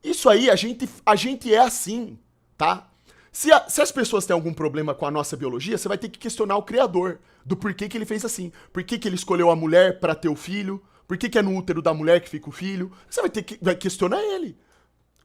Isso aí, a gente é assim, tá? Se as pessoas têm algum problema com a nossa biologia, você vai ter que questionar o Criador do porquê que ele fez assim. Por que ele escolheu a mulher pra ter o filho? Por que é no útero da mulher que fica o filho? Você vai questionar ele.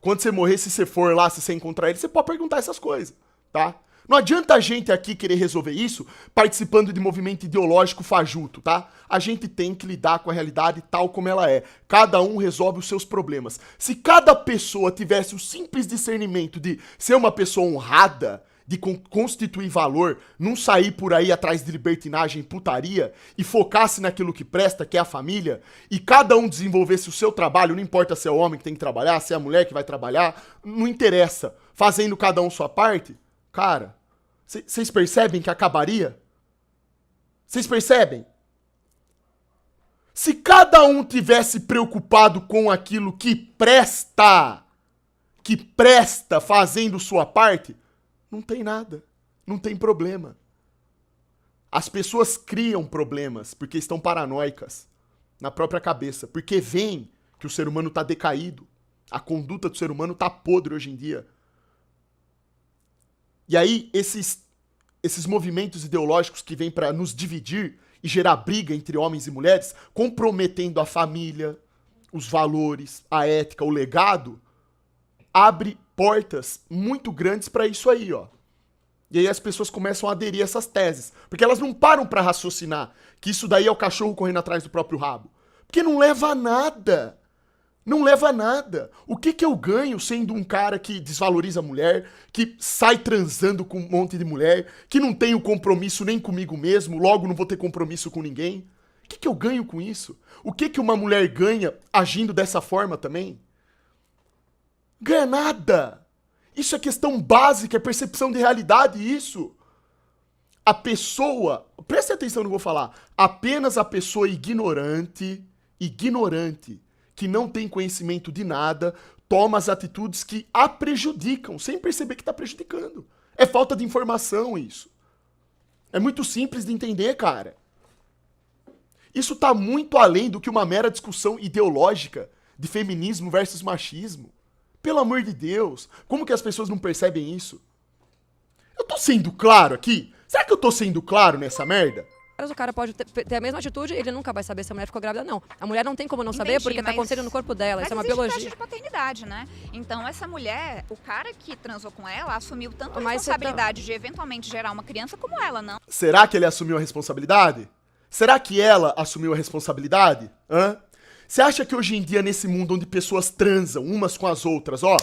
Quando você morrer, se você for lá, se você encontrar ele, você pode perguntar essas coisas, tá? Não adianta a gente aqui querer resolver isso participando de movimento ideológico fajuto, tá? A gente tem que lidar com a realidade tal como ela é. Cada um resolve os seus problemas. Se cada pessoa tivesse o simples discernimento de ser uma pessoa honrada, de constituir valor, não sair por aí atrás de libertinagem e putaria e focasse naquilo que presta, que é a família, e cada um desenvolvesse o seu trabalho, não importa se é o homem que tem que trabalhar, se é a mulher que vai trabalhar, não interessa, fazendo cada um sua parte, cara, vocês percebem que acabaria? Vocês percebem? Se cada um tivesse preocupado com aquilo que presta fazendo sua parte, não tem nada, não tem problema. As pessoas criam problemas porque estão paranoicas na própria cabeça, porque veem que o ser humano está decaído, a conduta do ser humano está podre hoje em dia. E aí, esses movimentos ideológicos que vêm para nos dividir e gerar briga entre homens e mulheres, comprometendo a família, os valores, a ética, o legado, abre portas muito grandes para isso aí, ó. E aí as pessoas começam a aderir a essas teses. Porque elas não param pra raciocinar que isso daí é o cachorro correndo atrás do próprio rabo. Porque não leva a nada. Não leva a nada. O que que eu ganho sendo um cara que desvaloriza a mulher, que sai transando com um monte de mulher, que não tenho compromisso nem comigo mesmo, logo não vou ter compromisso com ninguém? O que que eu ganho com isso? O que que uma mulher ganha agindo dessa forma também? Ganha nada. Isso é questão básica, é percepção de realidade, isso. A pessoa, preste atenção no que eu vou falar, apenas a pessoa ignorante, que não tem conhecimento de nada, toma as atitudes que a prejudicam, sem perceber que está prejudicando. É falta de informação isso. É muito simples de entender, cara. Isso tá muito além do que uma mera discussão ideológica de feminismo versus machismo. Pelo amor de Deus, como que as pessoas não percebem isso? Eu tô sendo claro aqui? Será que eu tô sendo claro nessa merda? O cara pode ter a mesma atitude, ele nunca vai saber se a mulher ficou grávida ou não. A mulher não tem como não saber Entendi, porque tá acontecendo no corpo dela, isso é uma biologia. Mas existe teste de paternidade, né? Então essa mulher, o cara que transou com ela, assumiu tanto a Mas você tá- responsabilidade de eventualmente gerar uma criança como ela, não? Será que ele assumiu a responsabilidade? Será que ela assumiu a responsabilidade? Hã? Você acha que hoje em dia, nesse mundo onde pessoas transam umas com as outras, ó,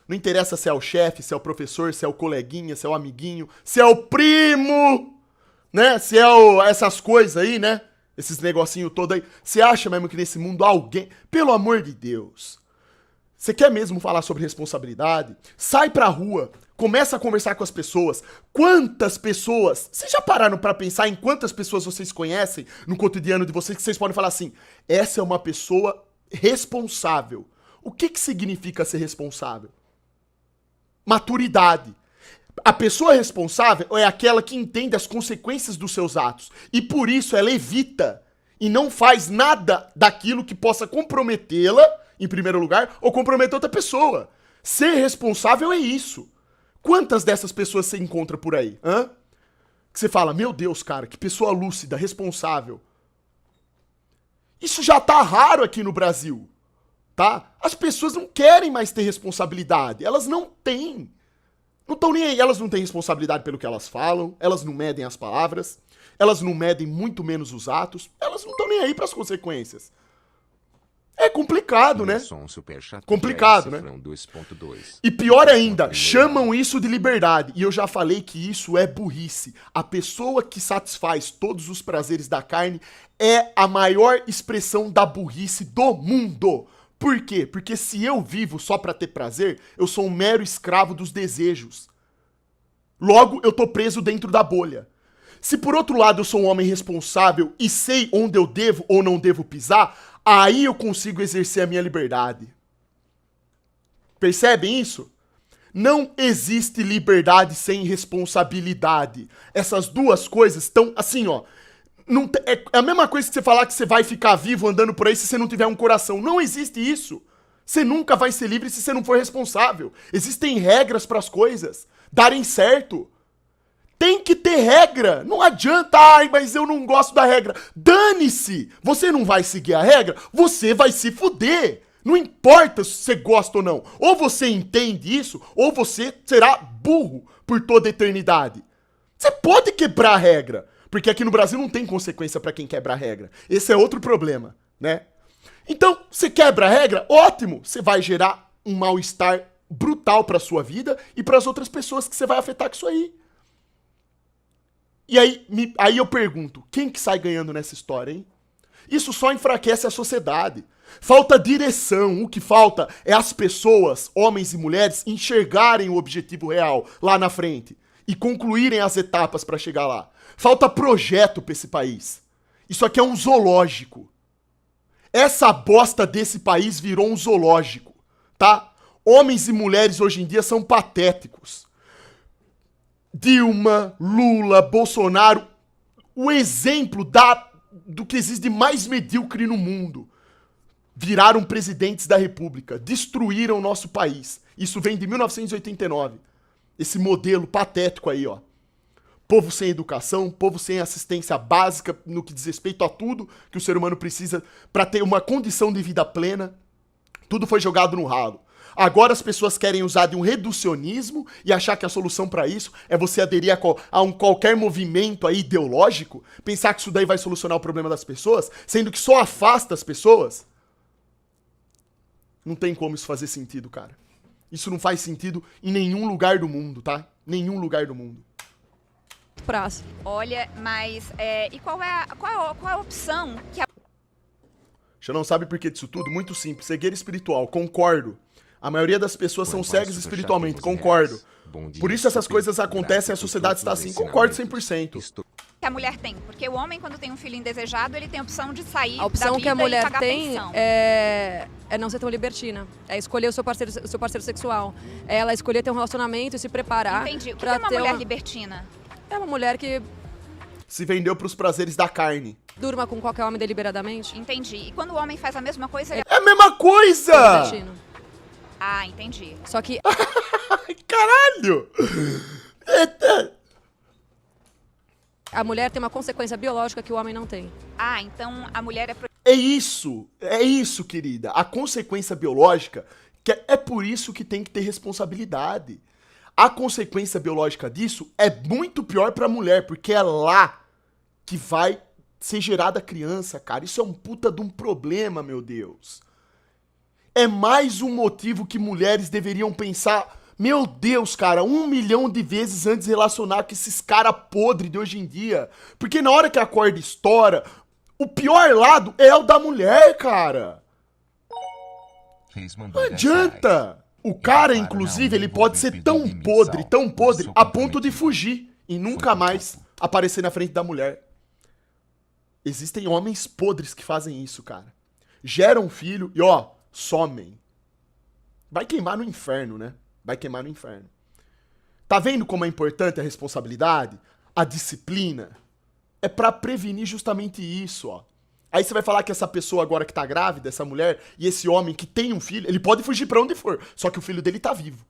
não interessa se é o chefe, se é o professor, se é o coleguinha, se é o amiguinho, se é o primo, né? Se é essas coisas aí, né? Esses negocinhos todos aí. Você acha mesmo que nesse mundo alguém... Pelo amor de Deus. Você quer mesmo falar sobre responsabilidade? Sai pra rua. Começa a conversar com as pessoas. Quantas pessoas... Vocês já pararam pra pensar em quantas pessoas vocês conhecem no cotidiano de vocês que vocês podem falar assim, essa é uma pessoa responsável. O que que significa ser responsável? Maturidade. A pessoa responsável é aquela que entende as consequências dos seus atos. E por isso ela evita e não faz nada daquilo que possa comprometê-la, em primeiro lugar, ou comprometer outra pessoa. Ser responsável é isso. Quantas dessas pessoas você encontra por aí? Hã? Que você fala, meu Deus, cara, que pessoa lúcida, responsável. Isso já tá raro aqui no Brasil, tá? As pessoas não querem mais ter responsabilidade. Elas não têm. Não estão nem aí. Elas não têm responsabilidade pelo que elas falam. Elas não medem as palavras. Elas não medem muito menos os atos. Elas não estão nem aí pras consequências. É complicado, né? Complicado, né? E pior ainda, chamam isso de liberdade. E eu já falei que isso é burrice. A pessoa que satisfaz todos os prazeres da carne é a maior expressão da burrice do mundo. Por quê? Porque se eu vivo só pra ter prazer, eu sou um mero escravo dos desejos. Logo, eu tô preso dentro da bolha. Se por outro lado eu sou um homem responsável e sei onde eu devo ou não devo pisar, aí eu consigo exercer a minha liberdade. Percebem isso? Não existe liberdade sem responsabilidade. Essas duas coisas estão assim, ó. Não é a mesma coisa que você falar que você vai ficar vivo andando por aí se você não tiver um coração. Não existe isso. Você nunca vai ser livre se você não for responsável. Existem regras para as coisas darem certo. Tem que ter regra. Não adianta, ai, mas eu não gosto da regra. Dane-se. Você não vai seguir a regra, você vai se fuder. Não importa se você gosta ou não. Ou você entende isso, ou você será burro por toda a eternidade. Você pode quebrar a regra, porque aqui no Brasil não tem consequência pra quem quebra a regra. Esse é outro problema, né? Então, você quebra a regra, ótimo. Você vai gerar um mal-estar brutal pra sua vida e pras outras pessoas que você vai afetar com isso aí. E aí eu pergunto, quem que sai ganhando nessa história, hein? Isso só enfraquece a sociedade. Falta direção, o que falta é as pessoas, homens e mulheres, enxergarem o objetivo real lá na frente e concluírem as etapas para chegar lá. Falta projeto para esse país. Isso aqui é um zoológico. Essa bosta desse país virou um zoológico, tá? Homens e mulheres hoje em dia são patéticos. Dilma, Lula, Bolsonaro, o exemplo do que existe de mais medíocre no mundo. Viraram presidentes da república, destruíram o nosso país. Isso vem de 1989. Esse modelo patético aí, ó. Povo sem educação, povo sem assistência básica no que diz respeito a tudo que o ser humano precisa para ter uma condição de vida plena. Tudo foi jogado no ralo. Agora as pessoas querem usar de um reducionismo e achar que a solução pra isso é você aderir a qualquer movimento aí ideológico, pensar que isso daí vai solucionar o problema das pessoas, sendo que só afasta as pessoas. Não tem como isso fazer sentido, cara. Isso não faz sentido em nenhum lugar do mundo, tá? Nenhum lugar do mundo. Praça. Olha, mas e qual é a opção que a Você não sabe por que disso tudo? Muito simples. Cegueira espiritual, concordo. A maioria das pessoas são cegas espiritualmente, concordo. Por isso essas coisas acontecem e a sociedade está assim, concordo 100%. que a mulher tem? Porque o homem, quando tem um filho indesejado, ele tem a opção de sair A opção da vida que a mulher e pagar tem pensão. é não ser tão libertina. É escolher o seu parceiro sexual. É ela escolher ter um relacionamento e se preparar. Entendi. O que pra é uma ter mulher libertina? É uma mulher que Se vendeu pros prazeres da carne. durma com qualquer homem deliberadamente. Entendi. E quando o homem faz a mesma coisa, ele... É a mesma coisa! Libertino. Ah, entendi. Só que Caralho! a mulher tem uma consequência biológica que o homem não tem. Ah, então a mulher é... É isso, querida. A consequência biológica, que é por isso que tem que ter responsabilidade. A consequência biológica disso é muito pior pra mulher, porque é lá que vai ser gerada a criança, cara. Isso é um puta de um problema, meu Deus. É mais um motivo que mulheres deveriam pensar, meu Deus, cara, 1 milhão de vezes antes de relacionar com esses cara podre de hoje em dia. Porque na hora que a corda estoura, o pior lado é o da mulher, cara. Não adianta. O cara, inclusive, ele pode ser tão podre, a ponto de fugir e nunca mais aparecer na frente da mulher. Existem homens podres que fazem isso, cara. Geram um filho e, ó, somem. Vai queimar no inferno, né? Vai queimar no inferno. Tá vendo como é importante a responsabilidade? A disciplina? É pra prevenir justamente isso, ó. Aí você vai falar que essa pessoa agora que tá grávida, essa mulher, e esse homem que tem um filho, ele pode fugir pra onde for, só que o filho dele tá vivo.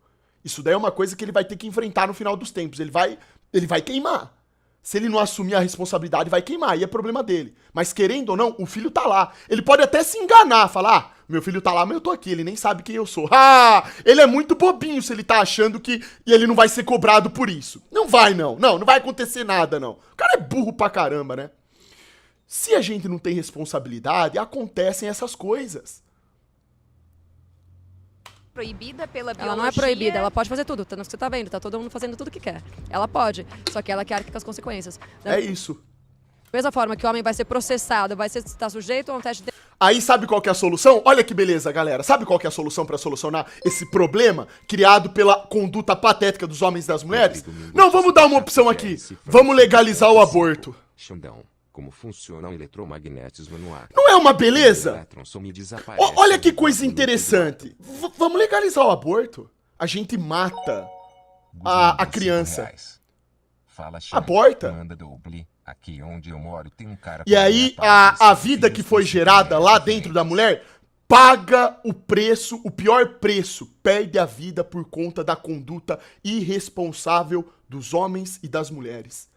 Isso daí é uma coisa que ele vai ter que enfrentar no final dos tempos. Ele vai queimar. Se ele não assumir a responsabilidade, vai queimar, e é problema dele. Mas querendo ou não, o filho tá lá. Ele pode até se enganar, falar, meu filho tá lá, mas eu tô aqui, ele nem sabe quem eu sou. Ah, ele é muito bobinho se ele tá achando que ele não vai ser cobrado por isso. Não vai, não vai acontecer nada, não. O cara é burro pra caramba, né? Se a gente não tem responsabilidade, acontecem essas coisas. Proibida pela biologia. Ela não é proibida, ela pode fazer tudo. Tanto que você tá vendo, tá todo mundo fazendo tudo que quer. Ela pode, só que ela que arca com as consequências. É isso. Da mesma forma que o homem vai ser processado, vai estar sujeito a um teste de... Aí sabe qual que é a solução? Olha que beleza, galera. Sabe qual que é a solução pra solucionar esse problema criado pela conduta patética dos homens e das mulheres? Não, vamos dar uma opção aqui. Vamos legalizar o aborto. Xandão, como funciona o eletromagnetismo no ar? Não é uma beleza? O elétron some e desaparece. Olha que coisa interessante. Vamos legalizar o aborto. A gente mata a criança. Fala, Aborta. Manda doble. Aqui onde eu moro tem um cara... E aí a vida que foi gerada lá dentro da mulher paga o preço, o pior preço. Perde a vida por conta da conduta irresponsável dos homens e das mulheres.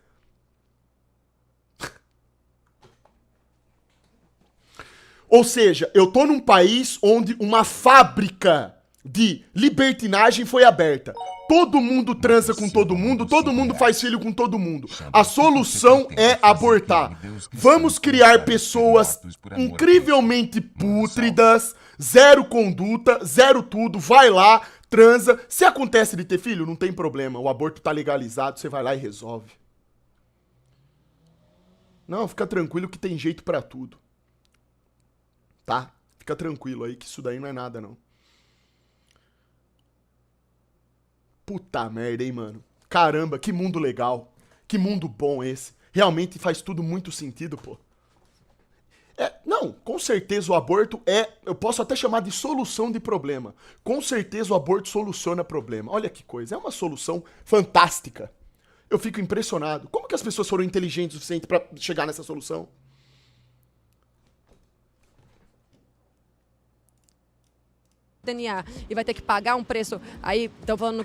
Ou seja, eu tô num país onde uma fábrica de libertinagem foi aberta. Todo mundo transa com todo mundo faz filho com todo mundo. A solução é abortar. Vamos criar pessoas incrivelmente pútridas, zero conduta, zero tudo, vai lá, transa. Se acontece de ter filho, não tem problema, o aborto tá legalizado, você vai lá e resolve. Não, fica tranquilo que tem jeito pra tudo. Tá? Fica tranquilo aí que isso daí não é nada, não. Puta merda, hein, mano. Caramba, que mundo legal. Que mundo bom esse. Realmente faz tudo muito sentido, pô. Não, com certeza o aborto eu posso até chamar de solução de problema. Com certeza o aborto soluciona problema. Olha que coisa, é uma solução fantástica. Eu fico impressionado. Como que as pessoas foram inteligentes o suficiente pra chegar nessa solução? DNA e vai ter que pagar um preço, aí estão falando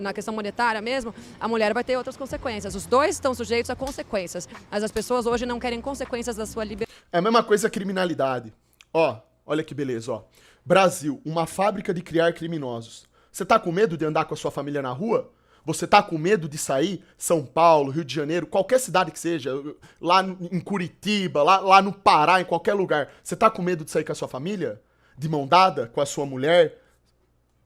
na questão monetária mesmo, a mulher vai ter outras consequências. Os dois estão sujeitos a consequências, mas as pessoas hoje não querem consequências da sua liberdade. É a mesma coisa a criminalidade. Ó, olha que beleza, ó. Brasil, uma fábrica de criar criminosos. Você tá com medo de andar com a sua família na rua? Você tá com medo de sair? São Paulo, Rio de Janeiro, qualquer cidade que seja, lá em Curitiba, lá no Pará, em qualquer lugar. Você tá com medo de sair com a sua família? De mão dada com a sua mulher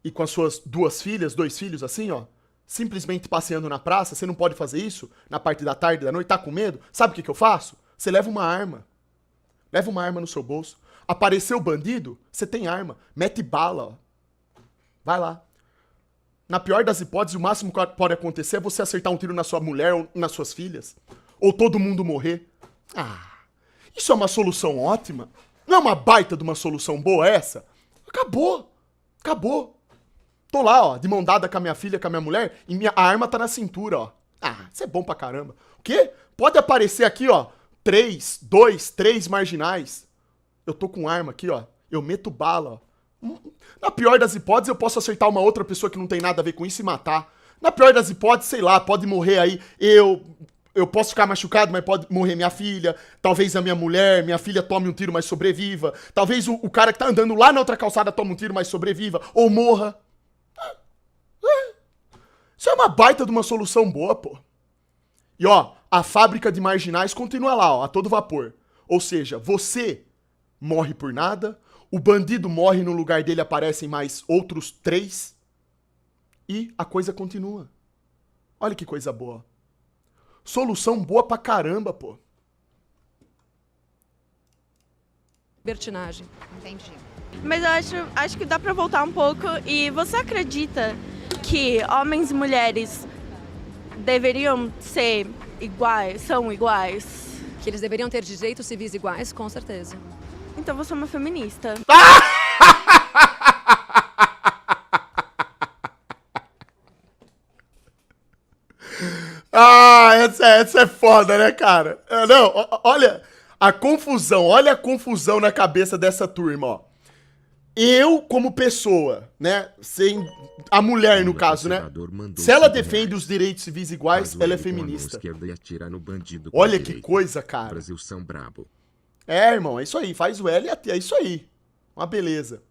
e com as suas 2 filhas, 2 filhos assim, ó? Simplesmente passeando na praça? Você não pode fazer isso na parte da tarde, da noite? Tá com medo? Sabe o que eu faço? Você leva uma arma. Leva uma arma no seu bolso. Apareceu o bandido, você tem arma. Mete bala, ó. Vai lá. Na pior das hipóteses, o máximo que pode acontecer é você acertar um tiro na sua mulher ou nas suas filhas. Ou todo mundo morrer. Isso é uma solução ótima? Não é uma baita de uma solução boa essa? Acabou. Acabou. Tô lá, ó, de mão dada com a minha filha, com a minha mulher, e a arma tá na cintura, ó. Isso é bom pra caramba. O quê? Pode aparecer aqui, ó, 3 marginais. Eu tô com arma aqui, ó. Eu meto bala, ó. Na pior das hipóteses, eu posso acertar uma outra pessoa que não tem nada a ver com isso e matar. Na pior das hipóteses, sei lá, pode morrer aí. Eu posso ficar machucado, mas pode morrer minha filha. Talvez a minha mulher, minha filha tome um tiro, mas sobreviva. Talvez o cara que tá andando lá na outra calçada tome um tiro, mas sobreviva. Ou morra. Isso é uma baita de uma solução boa, pô. E ó, a fábrica de marginais continua lá, ó, a todo vapor. Ou seja, você morre por nada, o bandido morre, no lugar dele aparecem mais outros 3 e a coisa continua. Olha que coisa boa. Solução boa pra caramba, pô. Libertinagem. Entendi. Mas eu acho que dá pra voltar um pouco. E você acredita que homens e mulheres deveriam ser iguais, são iguais? Que eles deveriam ter direitos civis iguais, com certeza. Então você é uma feminista. Essa é foda, né, cara? Não, olha a confusão na cabeça dessa turma, ó. Eu, como pessoa, né, sem a mulher, no caso, né, se ela defende os direitos civis iguais, ela é feminista. Olha que coisa, cara. Brasil são brabo. Irmão, é isso aí, faz o L e a T, é isso aí. Uma beleza.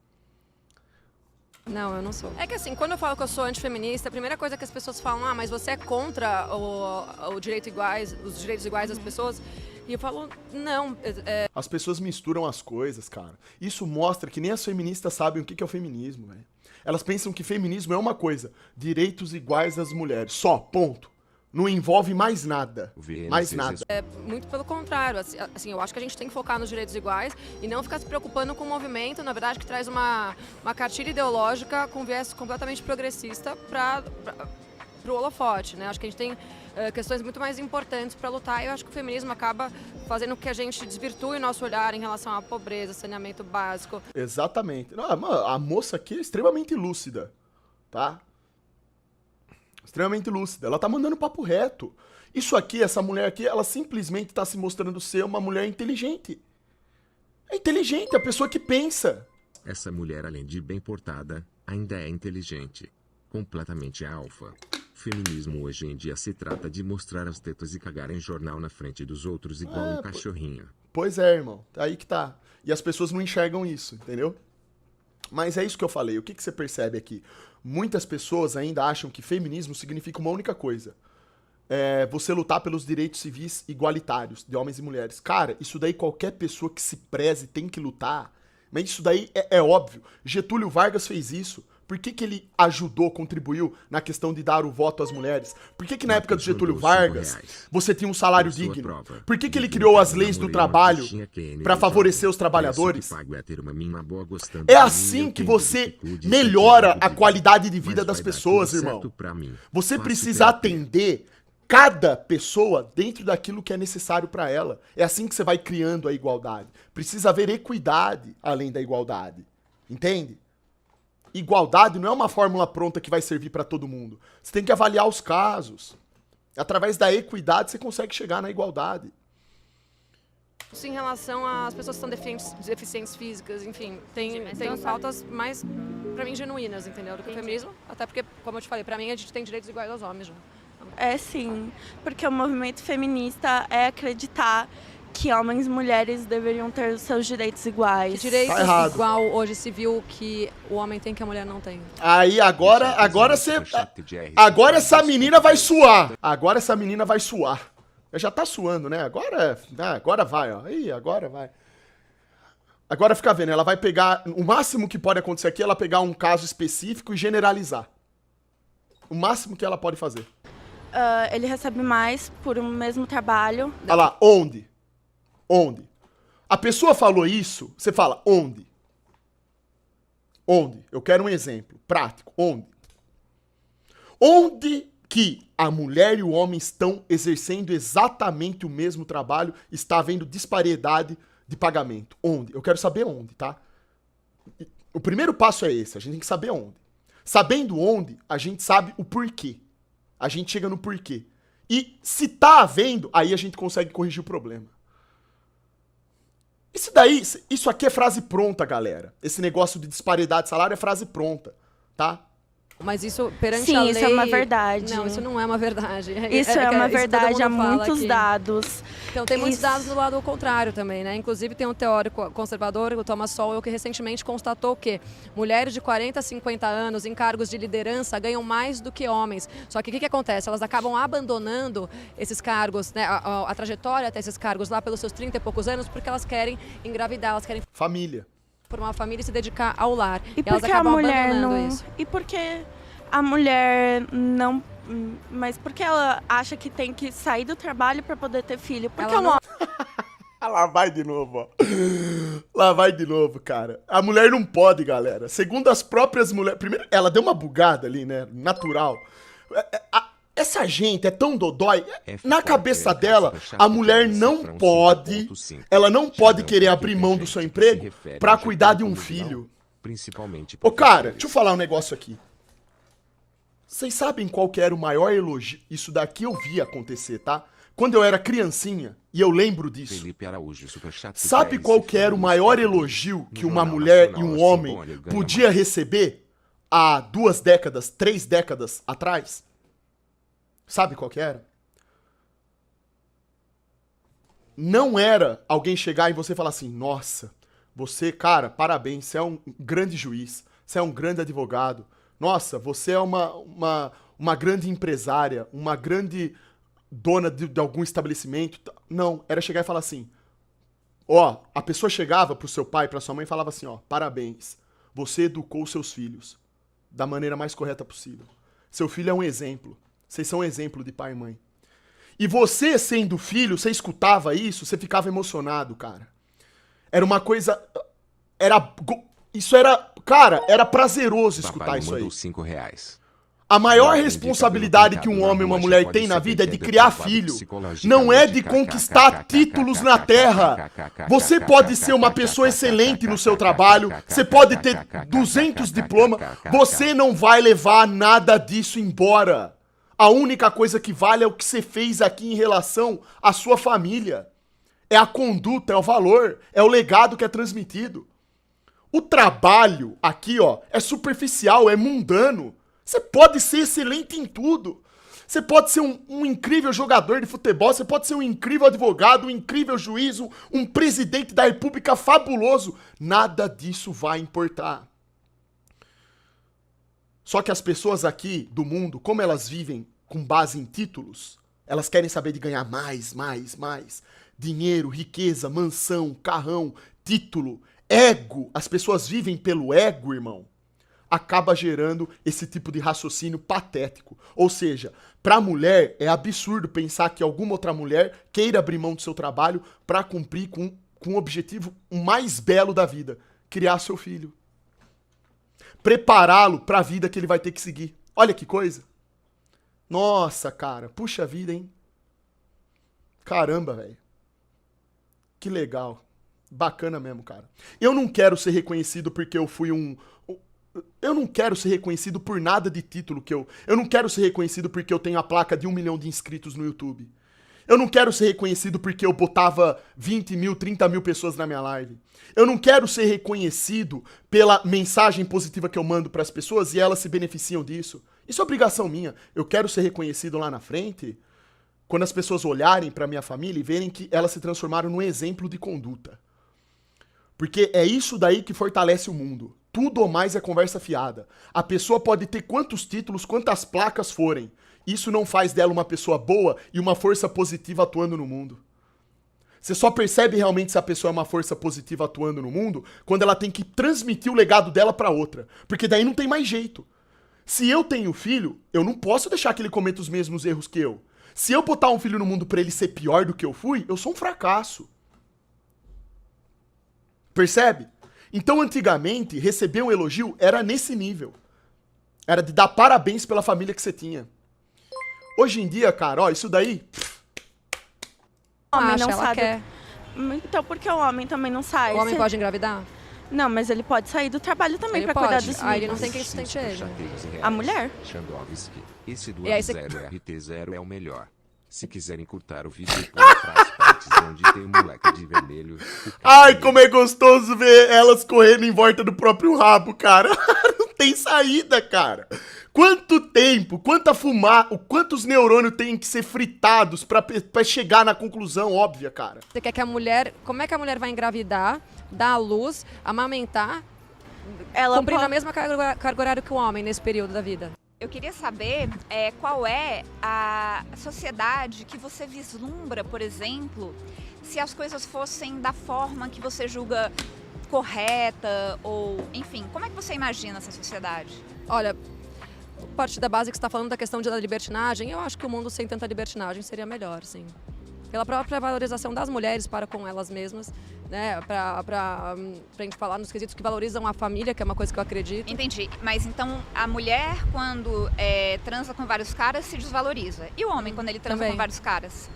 Não, eu não sou. É que assim, quando eu falo que eu sou antifeminista, a primeira coisa que as pessoas falam, mas você é contra os direitos iguais das pessoas? E eu falo, não. As pessoas misturam as coisas, cara. Isso mostra que nem as feministas sabem o que é o feminismo, velho. Elas pensam que feminismo é uma coisa, direitos iguais das mulheres, só, ponto. Não envolve mais nada. Mais nada. Muito pelo contrário. Assim, eu acho que a gente tem que focar nos direitos iguais e não ficar se preocupando com o movimento, na verdade, que traz uma cartilha ideológica com viés completamente progressista para o holofote, né? Acho que a gente tem questões muito mais importantes para lutar e eu acho que o feminismo acaba fazendo com que a gente desvirtue o nosso olhar em relação à pobreza, saneamento básico. Exatamente. Não, a moça aqui é extremamente lúcida, tá? Extremamente lúcida. Ela tá mandando papo reto. Isso aqui, essa mulher aqui, ela simplesmente tá se mostrando ser uma mulher inteligente. É inteligente, é a pessoa que pensa. Essa mulher, além de bem portada, ainda é inteligente. Completamente alfa. Feminismo hoje em dia se trata de mostrar as tetas e cagar em jornal na frente dos outros igual um cachorrinho. Pois é, irmão. Aí que tá. E as pessoas não enxergam isso, entendeu? Mas é isso que eu falei. O que você percebe aqui? Muitas pessoas ainda acham que feminismo significa uma única coisa. É você lutar pelos direitos civis igualitários de homens e mulheres. Cara, isso daí qualquer pessoa que se preze tem que lutar. Mas isso daí é óbvio. Getúlio Vargas fez isso. Por que ele ajudou, contribuiu na questão de dar o voto às mulheres? Por que na época do Getúlio Vargas você tinha um salário digno? Por que ele criou as leis do trabalho para favorecer os trabalhadores? É assim que você melhora a qualidade de vida das pessoas, irmão. Você precisa atender cada pessoa dentro daquilo que é necessário para ela. É assim que você vai criando a igualdade. Precisa haver equidade além da igualdade. Entende? Igualdade não é uma fórmula pronta que vai servir para todo mundo. Você tem que avaliar os casos. Através da equidade você consegue chegar na igualdade. Isso em relação às pessoas que são deficientes físicas, enfim, tem pautas mais, pra mim, genuínas, entendeu? Do que o feminismo. Até porque, como eu te falei, pra mim a gente tem direitos iguais aos homens. Já. É sim, porque o movimento feminista é acreditar que homens e mulheres deveriam ter seus direitos iguais. Direitos Tá errado. igual hoje se viu que o homem tem que a mulher não tem. Aí agora você. Agora essa menina vai suar. Agora essa menina vai suar. Já tá suando, né? Agora vai, ó. Ih, agora vai. Agora fica vendo, ela vai pegar. O máximo que pode acontecer aqui é ela pegar um caso específico e generalizar. O máximo que ela pode fazer. Ele recebe mais por um mesmo trabalho. Olha lá, onde? Onde? A pessoa falou isso, você fala, onde? Onde? Eu quero um exemplo prático. Onde? Onde que a mulher e o homem estão exercendo exatamente o mesmo trabalho, está havendo disparidade de pagamento? Onde? Eu quero saber onde, tá? O primeiro passo é esse, a gente tem que saber onde. Sabendo onde, a gente sabe o porquê. A gente chega no porquê. E se tá havendo, aí a gente consegue corrigir o problema. Isso aqui é frase pronta, galera. Esse negócio de disparidade de salário é frase pronta, tá? Mas isso, perante Sim, a lei... isso é uma verdade. Não, isso não é uma verdade. Isso é uma isso que todo verdade, há mundo fala muitos aqui. dados. Então, tem muitos Isso. dados do lado contrário também, né? Inclusive, tem um teórico conservador, o Thomas Sowell, que recentemente constatou que mulheres de 40 a 50 anos em cargos de liderança ganham mais do que homens. Só que o que acontece? Elas acabam abandonando esses cargos, né? A trajetória até esses cargos lá pelos seus 30 e poucos anos, porque elas querem engravidar, elas querem Família. formar uma família e se dedicar ao lar. E elas por que a acabam mulher abandonando não... isso. E por que a mulher não... Mas por que ela acha que tem que sair do trabalho para poder ter filho? Porque Ela o não- homem Lá vai de novo, ó. Lá vai de novo, cara. A mulher não pode, galera. Segundo as próprias mulheres... Primeiro, ela deu uma bugada ali, né? Natural. Essa gente é tão dodói. Na cabeça dela, a mulher não pode... Ela não pode querer abrir mão do seu emprego pra cuidar de um filho. Principalmente Ô, cara, deixa eu falar um negócio aqui. Vocês sabem qual que era o maior elogio? Isso daqui eu vi acontecer, tá? Quando eu era criancinha, e eu lembro disso. Felipe Araújo, superchat de Sabe 10 qual que era o maior elogio que uma mulher e um homem podia receber há 2 décadas, 3 décadas atrás? Sabe qual que era? Não era alguém chegar e você falar assim, nossa, você, cara, parabéns, você é um grande juiz, você é um grande advogado, nossa, você é uma grande empresária, uma grande dona de algum estabelecimento. Não, era chegar e falar assim, ó, a pessoa chegava pro seu pai, pra sua mãe e falava assim, ó, parabéns, você educou seus filhos da maneira mais correta possível. Seu filho é um exemplo, vocês são um exemplo de pai e mãe. E você, sendo filho, você escutava isso, você ficava emocionado, cara. Era uma coisa... Isso era... Cara, era prazeroso escutar Papai isso aí. mandou R$5. A maior Papai responsabilidade que um indicador homem e uma pode mulher ser têm na vida é de entender criar provado filho. psicologicamente. Não é de conquistar títulos na terra. Você pode ser uma pessoa excelente no seu trabalho, você pode ter 200 diplomas, você não vai levar nada disso embora. A única coisa que vale é o que você fez aqui em relação à sua família. É a conduta, é o valor, é o legado que é transmitido. O trabalho aqui, ó, é superficial, é mundano. Você pode ser excelente em tudo. Você pode ser um incrível jogador de futebol, você pode ser um incrível advogado, um incrível juiz, um presidente da república fabuloso. Nada disso vai importar. Só que as pessoas aqui do mundo, como elas vivem com base em títulos, elas querem saber de ganhar mais. Dinheiro, riqueza, mansão, carrão, título, ego. As pessoas vivem pelo ego, irmão. Acaba gerando esse tipo de raciocínio patético. Ou seja, para a mulher é absurdo pensar que alguma outra mulher queira abrir mão do seu trabalho para cumprir com o objetivo mais belo da vida, criar seu filho. Prepará-lo para a vida que ele vai ter que seguir. Olha que coisa. Nossa, cara, puxa vida, hein? Caramba, velho. Que legal. Bacana mesmo, cara. Eu não quero ser reconhecido porque eu fui Eu não quero ser reconhecido por nada de título que eu... Eu não quero ser reconhecido porque eu tenho a placa de 1 milhão de inscritos no YouTube. Eu não quero ser reconhecido porque eu botava 20 mil, 30 mil pessoas na minha live. Eu não quero ser reconhecido pela mensagem positiva que eu mando para as pessoas e elas se beneficiam disso. Isso é obrigação minha. Eu quero ser reconhecido lá na frente quando as pessoas olharem pra minha família e verem que elas se transformaram num exemplo de conduta. Porque é isso daí que fortalece o mundo. Tudo ou mais é conversa fiada. A pessoa pode ter quantos títulos, quantas placas forem. Isso não faz dela uma pessoa boa e uma força positiva atuando no mundo. Você só percebe realmente se a pessoa é uma força positiva atuando no mundo quando ela tem que transmitir o legado dela pra outra. Porque daí não tem mais jeito. Se eu tenho filho, eu não posso deixar que ele cometa os mesmos erros que eu. Se eu botar um filho no mundo pra ele ser pior do que eu fui, eu sou um fracasso. Percebe? Então, antigamente, receber um elogio era nesse nível. Era de dar parabéns pela família que você tinha. Hoje em dia, cara, ó, isso daí... O homem Acha, não ela sabe. quer. Então, por que o homem também não sai? O homem Você- pode engravidar? Não, mas ele pode sair do trabalho também Ele pra cuidar pode. dos Aí ele filhos. não tem quem sustente ele. A mulher? Chandovski. Esse do E aí você- 0RT0 é o melhor. Se quiserem curtar o vídeo, pula pras partes onde tem o moleque de vermelho. Ai, como é gostoso ver elas correndo em volta do próprio rabo, cara. Não tem saída, cara. Quanto tempo, quanta fumaça, quantos neurônios têm que ser fritados pra chegar na conclusão óbvia, cara. Você quer que a mulher... Como é que a mulher vai engravidar, dar à luz, amamentar, Ela cumprindo pode- a mesma carga horária que o homem nesse período da vida? Eu queria saber qual é a sociedade que você vislumbra, por exemplo, se as coisas fossem da forma que você julga correta, ou, enfim, como é que você imagina essa sociedade? Olha, a partir da base que você está falando da questão da libertinagem, eu acho que o mundo sem tanta libertinagem seria melhor, sim. Pela própria valorização das mulheres para com elas mesmas, né? Pra gente falar nos quesitos que valorizam a família, que é uma coisa que eu acredito. Entendi, mas então a mulher, quando transa com vários caras, se desvaloriza. E o homem, quando ele transa Também. com vários caras?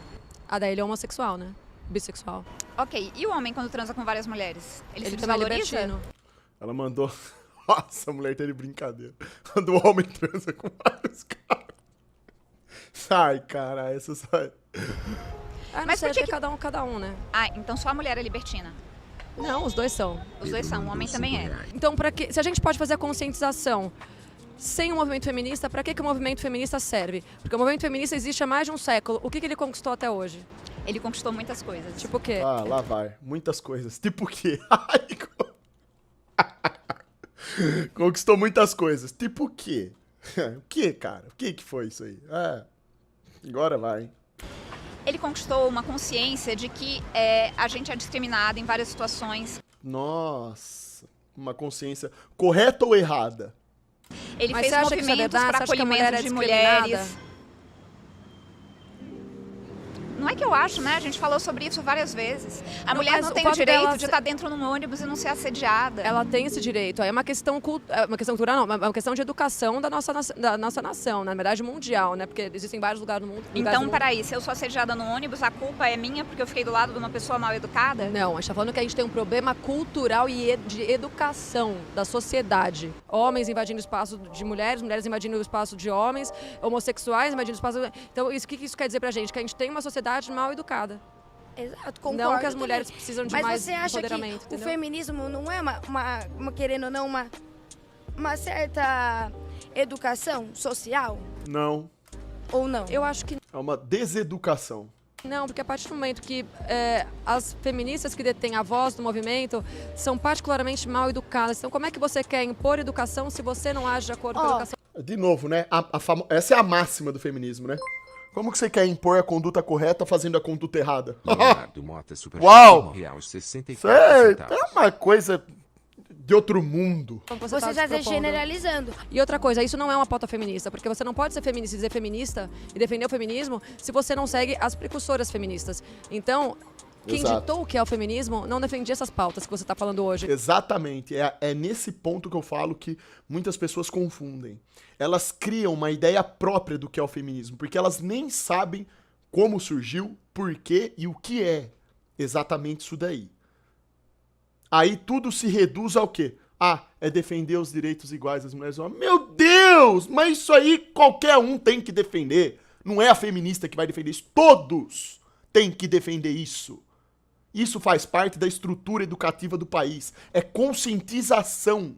Ah, daí ele é homossexual, né? Bissexual. Ok, e o homem, quando transa com várias mulheres? Ele se também é desvaloriza? libertino. Ela mandou... Nossa, a mulher tá de brincadeira. Quando o homem transa com vários caras. Sai, cara, essa sai. Ah, não Mas sei, por que acho que é cada um, né? Ah, então só a mulher é libertina. Não, os dois são. Os dois são, o homem também é. Então, se a gente pode fazer a conscientização sem o movimento feminista, para que o movimento feminista serve? Porque o movimento feminista existe há mais de um século. O que ele conquistou até hoje? Ele conquistou muitas coisas. Tipo o quê? Ah, lá vai. Muitas coisas. Tipo o quê? Ai, conquistou muitas coisas. Tipo o quê? O que, cara? O que foi isso aí? Agora vai. Ele conquistou uma consciência de que a gente é discriminado em várias situações. Nossa. Uma consciência correta ou errada? Ele Mas fez você acha que isso é movimentos verdade? para Você acha que a mulher acolhimento é de discriminada? mulheres. Não é que eu acho, né? A gente falou sobre isso várias vezes. A mulher mas não o tem o fato direito dela de estar dentro de um ônibus e não ser assediada. Ela tem esse direito. Aí é uma questão cultural, não, é uma questão de educação da nossa nação, na verdade mundial, né? Porque existem vários lugares do mundo. Então, peraí, se eu sou assediada no ônibus, a culpa é minha porque eu fiquei do lado de uma pessoa mal educada? Não, a gente tá falando que a gente tem um problema cultural e de educação da sociedade. Homens invadindo o espaço de mulheres, mulheres invadindo o espaço de homens, homossexuais invadindo o espaço... Então, o que isso quer dizer pra gente? Que a gente tem uma sociedade mal educada. Exato, concordo. Não que as também. mulheres precisam de Mas mais você acha que empoderamento, o entendeu? feminismo não é querendo ou não, uma certa educação social? Não. Ou não? Eu acho que É uma deseducação. não, porque a partir do momento que as feministas que detêm a voz do movimento são particularmente mal educadas. Então, como é que você quer impor educação se você não age de acordo com a educação? De novo, né? Essa é a máxima do feminismo, né? Como que você quer impor a conduta correta fazendo a conduta errada? Leonardo Mota, super Uau! real, 64 Isso é centavos. uma coisa de outro mundo. Como Você tá está se propondo? generalizando. E outra coisa, isso não é uma pauta feminista, porque você não pode ser feminista e dizer feminista e defender o feminismo se você não segue as precursoras feministas. Então, quem Exato. ditou o que é o feminismo não defendia essas pautas que você está falando hoje. Exatamente. É nesse ponto que eu falo que muitas pessoas confundem. Elas criam uma ideia própria do que é o feminismo, porque elas nem sabem como surgiu, por quê e o que é exatamente isso daí. Aí tudo se reduz ao quê? É defender os direitos iguais das mulheres e homens. Meu Deus! Mas isso aí qualquer um tem que defender. Não é a feminista que vai defender isso. Todos têm que defender isso. Isso faz parte da estrutura educativa do país. É conscientização.